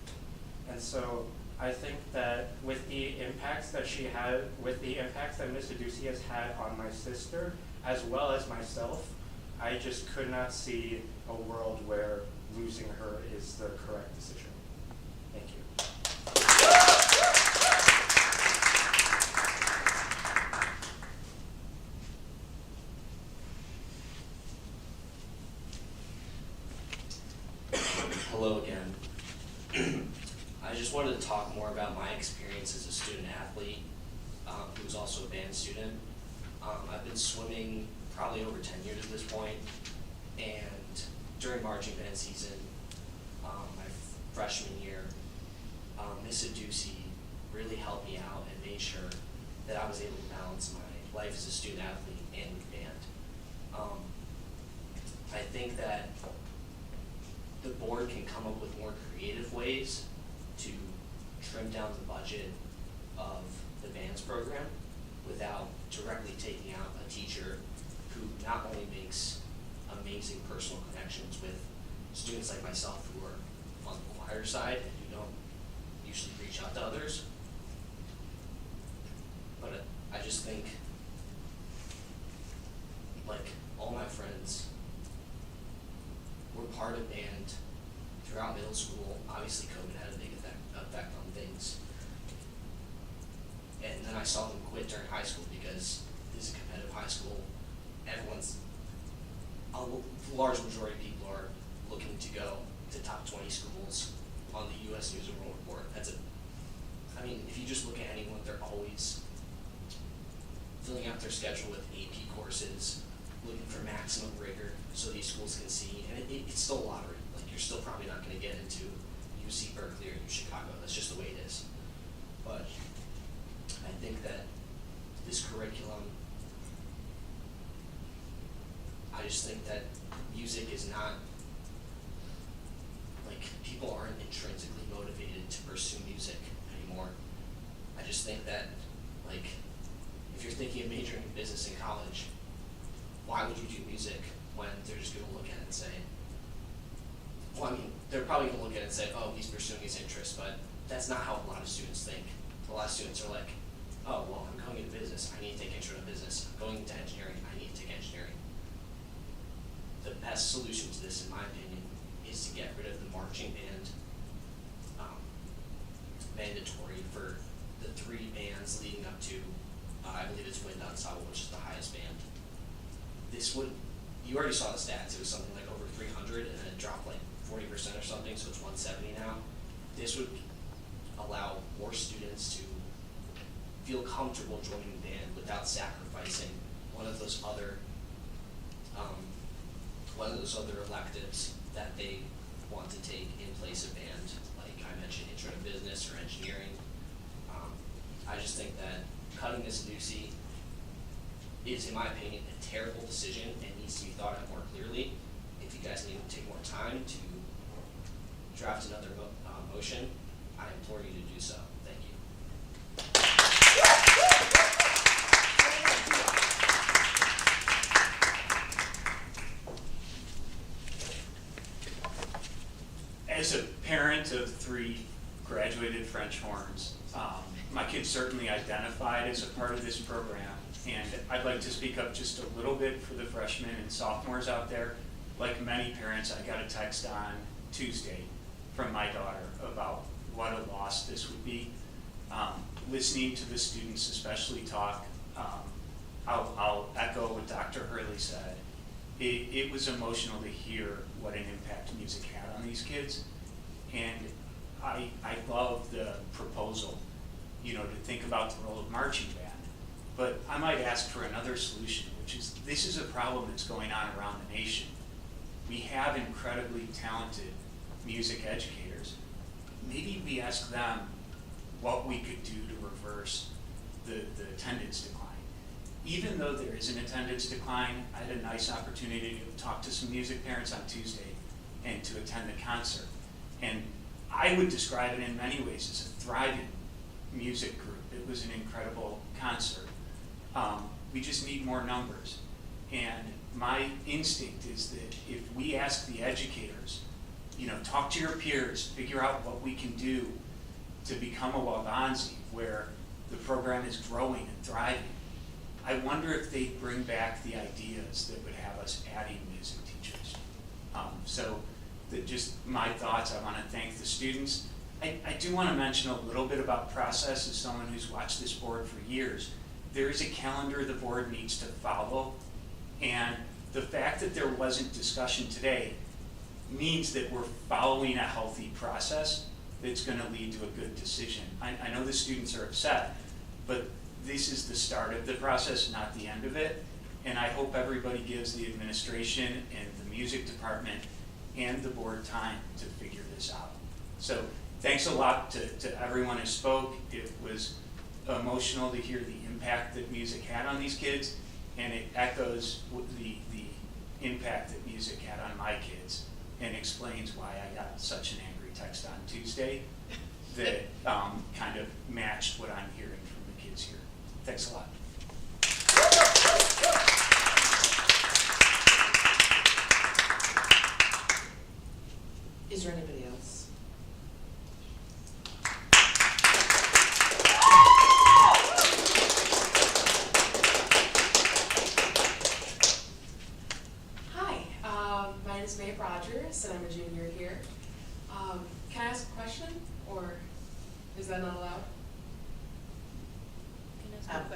And so I think that with the impacts that Miss Adusi has had on my sister, as well as myself, I just could not see a world where losing her is the correct decision. Thank you. Hello again. I just wanted to talk more about my experience as a student athlete who was also a band student. I've been swimming probably over 10 years at this point, and during marching band season, my freshman year, Miss Adusi really helped me out and made sure that I was able to balance my life as a student athlete and band. I think that the board can come up with more creative ways to trim down the budget of the bands program without directly taking out a teacher who not only makes amazing personal connections with students like myself who are on the choir side and who don't usually reach out to others, but I just think, like, all my friends were part of band throughout middle school. Obviously COVID had a big effect on things. And then I saw them quit during high school because this is a competitive high school. A large majority of people are looking to go to top 20 schools on the U.S. News and World Report. I mean, if you just look at anyone, they're always filling out their schedule with AP courses, looking for maximum rigor so these schools can see. And it's still a lottery. Like, you're still probably not going to get into UC Berkeley or U Chicago. That's just the way it is. But I think that this curriculum, I just think that music is not, like, people aren't intrinsically motivated to pursue music anymore. I just think that, like, if you're thinking of majoring in business in college, why would you do music when they're just going to look at it and say, well, I mean, they're probably going to look at it and say, oh, he's pursuing his interest, but that's not how a lot of students think. A lot of students are like, oh, well, I'm going into business, I need to take intro to business. I'm going into engineering, I need to take engineering. The best solution to this, in my opinion, is to get rid of the marching band mandatory for the 3 bands leading up to, I believe it's Wind Ensemble, which is the highest band. This would, you already saw the stats, it was something like over 300 and then it dropped like 40% or something, so it's 170 now. This would allow more students to feel comfortable joining the band without sacrificing one of those other electives that they want to take in place of band, like I mentioned, intro to business or engineering. I just think that cutting this Lucy is, in my opinion, a terrible decision and needs to be thought out more clearly. If you guys need to take more time to draft another motion, I implore you to do so. Thank you. As a parent of 3 graduated French horns, my kids certainly identified as a part of this program, and I'd like to speak up just a little bit for the freshmen and sophomores out there. Like many parents, I got a text on Tuesday from my daughter about what a loss this would be. Listening to the students especially talk, I'll echo what Dr. Hurley said. It was emotional to hear what an impact music had on these kids. And I love the proposal, to think about the role of marching band. But I might ask for another solution, which is, this is a problem that's going on around the nation. We have incredibly talented music educators. Maybe we ask them what we could do to reverse the attendance decline. Even though there is an attendance decline, I had a nice opportunity to talk to some music parents on Tuesday and to attend the concert. And I would describe it in many ways as a thriving music group. It was an incredible concert. We just need more numbers. And my instinct is that if we ask the educators, talk to your peers, figure out what we can do to become a Waubonsie where the program is growing and thriving. I wonder if they bring back the ideas that would have us adding music teachers. So just my thoughts. I want to thank the students. I do want to mention a little bit about process as someone who's watched this board for years. There is a calendar the board needs to follow, and the fact that there wasn't discussion today means that we're following a healthy process that's going to lead to a good decision. I know the students are upset, but this is the start of the process, not the end of it. And I hope everybody gives the administration and the music department and the board time to figure this out. So thanks a lot to everyone who spoke. It was emotional to hear the impact that music had on these kids. And it echoes the impact that music had on my kids, and explains why I got such an angry text on Tuesday that kind of matched what I'm hearing from the kids here. Thanks a lot. Is there anybody else? Hi, my name is Mae Rogers, and I'm a junior here. Can I ask a question, or is that not allowed?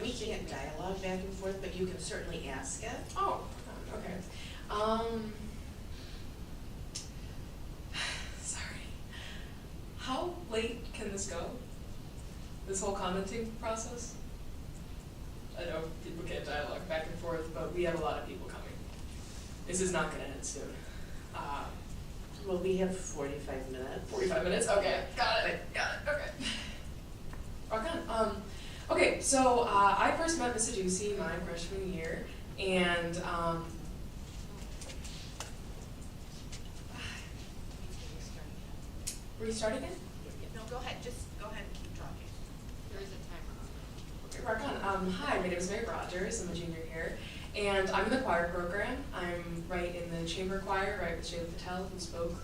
We can't dialogue back and forth, but you can certainly ask it. Oh, okay. Sorry. How late can this go? This whole commenting process? I know people can't dialogue back and forth, but we have a lot of people coming. This is not gonna end soon. Well, we have 45 minutes. 45 minutes? Okay, got it, okay. Rock on. Okay, so I first met Miss Aducey my freshman year, and restart again? No, go ahead, just go ahead and keep talking. There is a timer on. Okay, rock on. Hi, my name is Mae Rogers, I'm a junior here, and I'm in the choir program. I'm right in the chamber choir, right with Shayla Patel, who spoke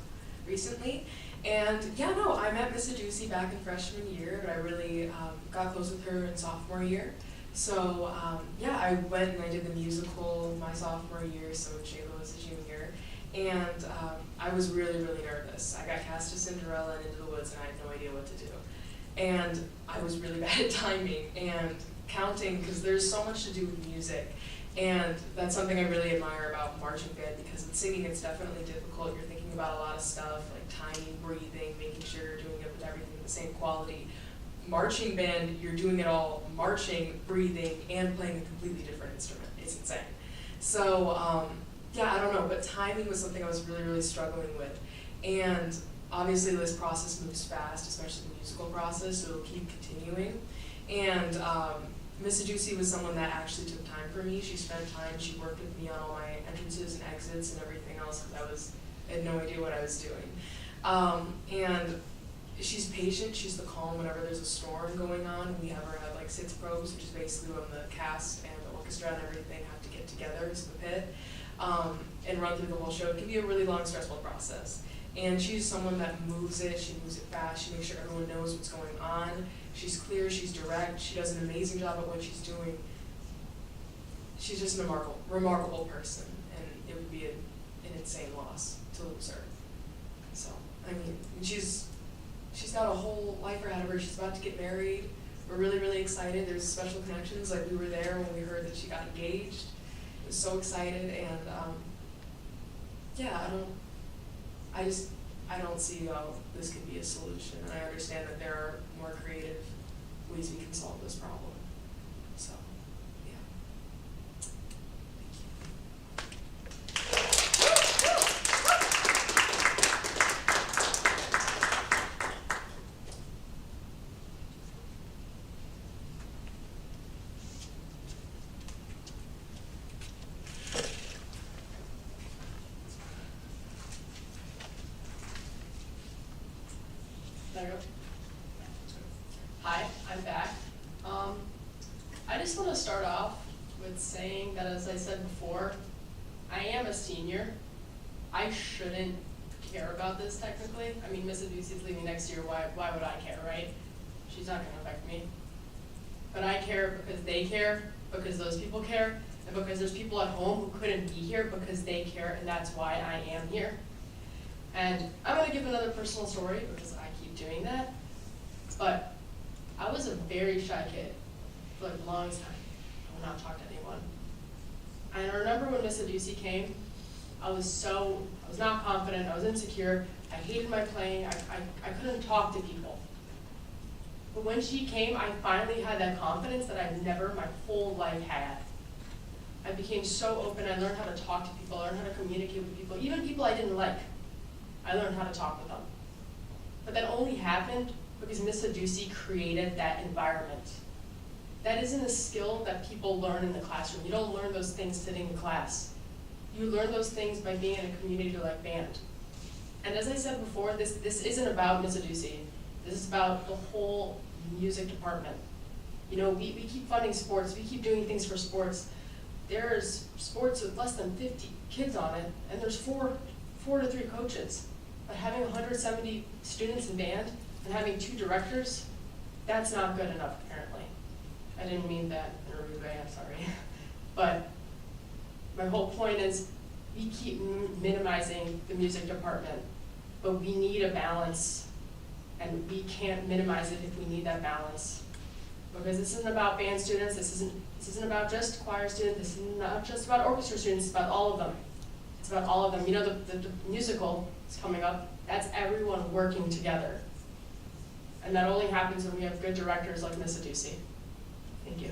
recently. And yeah, no, I met Miss Aducey back in freshman year, but I really got close with her in sophomore year. So yeah, I went and I did the musical my sophomore year, so Shayla was a junior. And I was really, really nervous. I got cast as Cinderella and Into the Woods, and I had no idea what to do. And I was really bad at timing and counting, because there's so much to do with music. And that's something I really admire about marching band, because with singing it's definitely difficult. You're thinking about a lot of stuff, like timing, breathing, making sure you're doing it with everything the same quality. Marching band, you're doing it all, marching, breathing, and playing a completely different instrument. It's insane. So yeah, I don't know, but timing was something I was really, really struggling with. And obviously this process moves fast, especially the musical process, so it'll keep continuing. And Miss Aducey was someone that actually took time for me. She spent time, she worked with me on all my entrances and exits and everything else, because I had no idea what I was doing. And she's patient, she's the calm whenever there's a storm going on. We have her have like 6 probes, which is basically when the cast and the orchestra and everything have to get together as the pit, and run through the whole show. It can be a really long, stressful process. And she's someone that moves it fast, she makes sure everyone knows what's going on. She's clear, she's direct, she does an amazing job at what she's doing. She's just a remarkable person, and it would be an insane loss to lose her. So, I mean, she's got a whole life ahead of her. She's about to get married. We're really, really excited. There's special connections, like we were there when we heard that she got engaged. I was so excited, and yeah, I don't see how this could be a solution, and I understand that there are more creative ways we can solve this problem. So, yeah. There you go. Hi, I'm back. I just want to start off with saying that, as I said before, I am a senior. I shouldn't care about this technically. I mean, Miss Aducey's leaving next year. Why would I care, right? She's not going to affect me. But I care because they care, because those people care, and because there's people at home who couldn't be here because they care, and that's why I am here. And I'm going to give another personal story because I keep doing that. But I was a very shy kid for the longest time. I would not talk to anyone. And I remember when Miss Aducey came, I was not confident, I was insecure, I hated my playing, I couldn't talk to people. But when she came, I finally had that confidence that I've never my whole life had. I became so open, I learned how to talk to people, I learned how to communicate with people, even people I didn't like. I learned how to talk with them. But that only happened because Miss Aducey created that environment. that isn't a skill that people learn in the classroom. You don't learn those things sitting in class. You learn those things by being in a community like band. And as I said before, this isn't about Miss Aducey. This is about the whole music department. You know, we keep funding sports, we keep doing things for sports. There's sports with less than 50 kids on it, and there's four to 3 coaches. But having 170 students in band and having 2 directors, that's not good enough, apparently. I didn't mean that in a rude way, I'm sorry. But my whole point is we keep minimizing the music department, but we need a balance, and we can't minimize it if we need that balance. Because this isn't about band students, this isn't about just choir students, this is not just about orchestra students, it's about all of them. It's about all of them. You know, the musical is coming up, that's everyone working together. And that only happens when we have good directors like Miss Aducey. Thank you.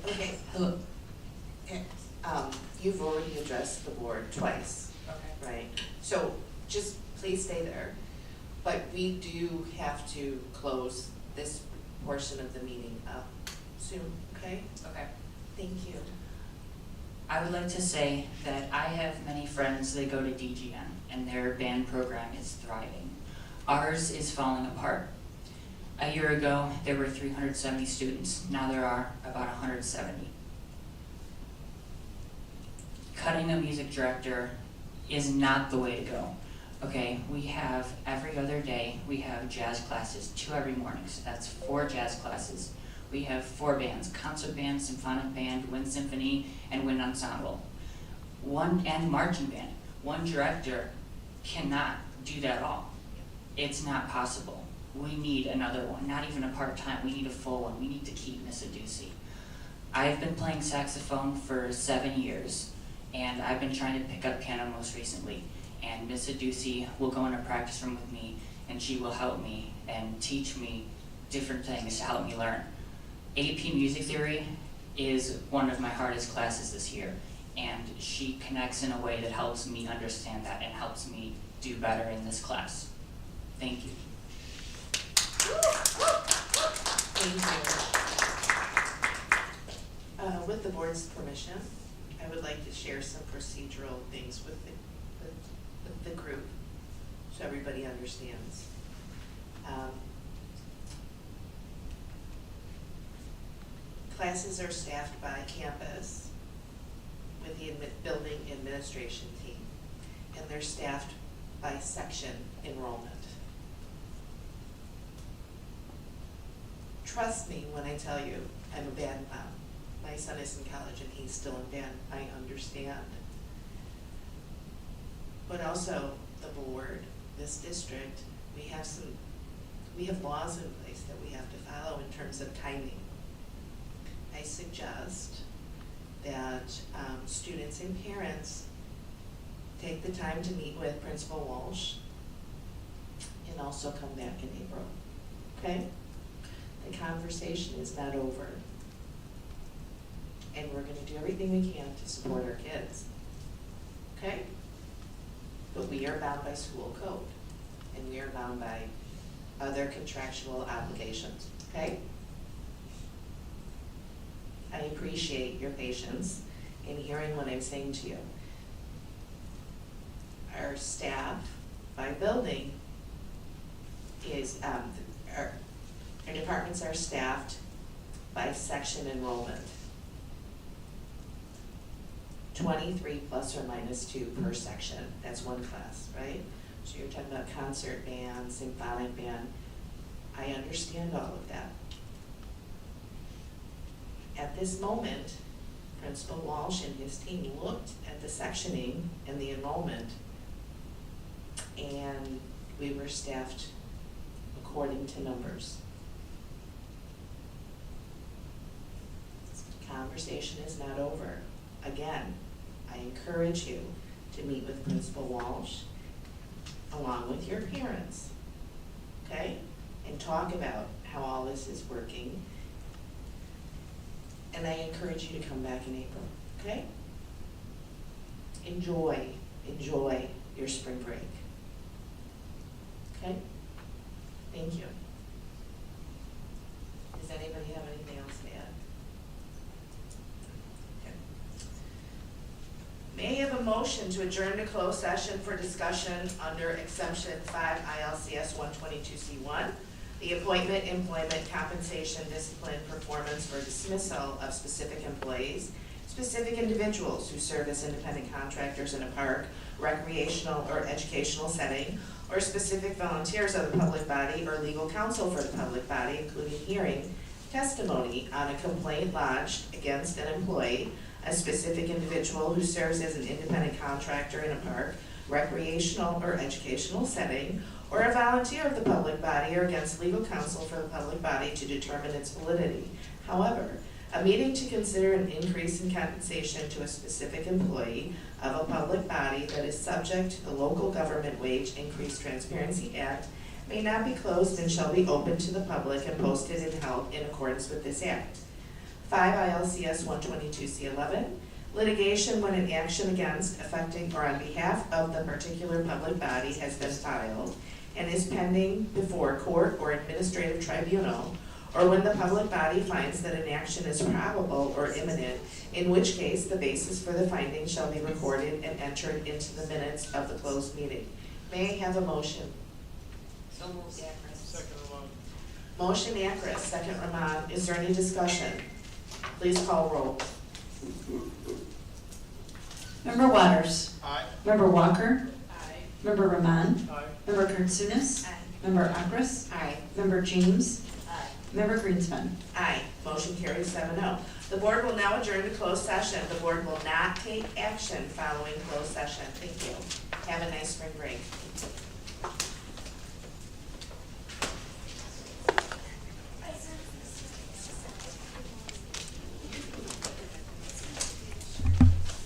Okay, hello. You've already addressed the board twice. Okay. Right? So just please stay there. But we do have to close this portion of the meeting up soon, okay? Okay. Thank you. I would like to say that I have many friends that go to DGN, and their band program is thriving. Ours is falling apart. A year ago, there were 370 students. Now there are about 170. Cutting a music director is not the way to go. Okay, we have every other day, we have jazz classes, 2 every morning, so that's 4 jazz classes. We have 4 bands, concert band, symphonic band, wind symphony, and wind ensemble. And marching band. One director cannot do that all. It's not possible. We need another one, not even a part-time, we need a full one. We need to keep Miss Aducey. I've been playing saxophone for 7 years, and I've been trying to pick up piano most recently. And Miss Aducey will go in a practice room with me, and she will help me and teach me different things to help me learn. AP Music Theory is one of my hardest classes this year, and she connects in a way that helps me understand that and helps me do better in this class. Thank you. Thank you. With the board's permission, I would like to share some procedural things with the group so everybody understands. Classes are staffed by campus with the building administration team, and they're staffed by section enrollment. Trust me when I tell you I'm a band mom. My son is in college and he's still in band. I understand. But also the board, this district, we have laws in place that we have to follow in terms of timing. I suggest that students and parents take the time to meet with Principal Walsh and also come back in April, okay? The conversation is not over. And we're gonna do everything we can to support our kids, okay? But we are bound by school code, and we are bound by other contractual obligations, okay? I appreciate your patience in hearing what I'm saying to you. Our staff by building is, our departments are staffed by section enrollment. 23 plus or minus 2 per section, that's one class, right? So you're talking about concert band, symphonic band. I understand all of that. At this moment, Principal Walsh and his team looked at the sectioning and the enrollment, and we were staffed according to numbers. Conversation is not over. Again, I encourage you to meet with Principal Walsh along with your parents, okay? And talk about how all this is working. and I encourage you to come back in April, okay? Enjoy your spring break. Okay? Thank you. Does anybody have anything else to add? Okay. May I have a motion to adjourn to closed session for discussion under exemption 5 ILCS 122C1, the appointment, employment, compensation, discipline, performance, or dismissal of specific employees, specific individuals who serve as independent contractors in a park, recreational, or educational setting, or specific volunteers of the public body or legal counsel for the public body, including hearing testimony on a complaint lodged against an employee, a specific individual who serves as an independent contractor in a park, recreational, or educational setting, or a volunteer of the public body or against legal counsel for the public body to determine its validity. However, a meeting to consider an increase in compensation to a specific employee of a public body that is subject to the Local Government Wage Increase Transparency Act may not be closed and shall be open to the public and posted and held in accordance with this act. 5 ILCS 122C11, litigation when an action against, affecting, or on behalf of the particular public body has been filed and is pending before court or administrative tribunal, or when the public body finds that an action is probable or imminent, in which case the basis for the finding shall be recorded and entered into the minutes of the closed meeting. May I have a motion? So moved, Akris. Second Ramon. Motion Akris, second Ramon. Is there any discussion? Please call roll. Member Waters? Aye. Member Walker? Aye. Member Rahman? Aye. Member Kurtsunis? Aye. Member Akris? Aye. Member James? Aye. Member Greenspan? Aye. Motion carries 7-0. The board will now adjourn to closed session. The board will not take action following closed session. Thank you. Have a nice spring break.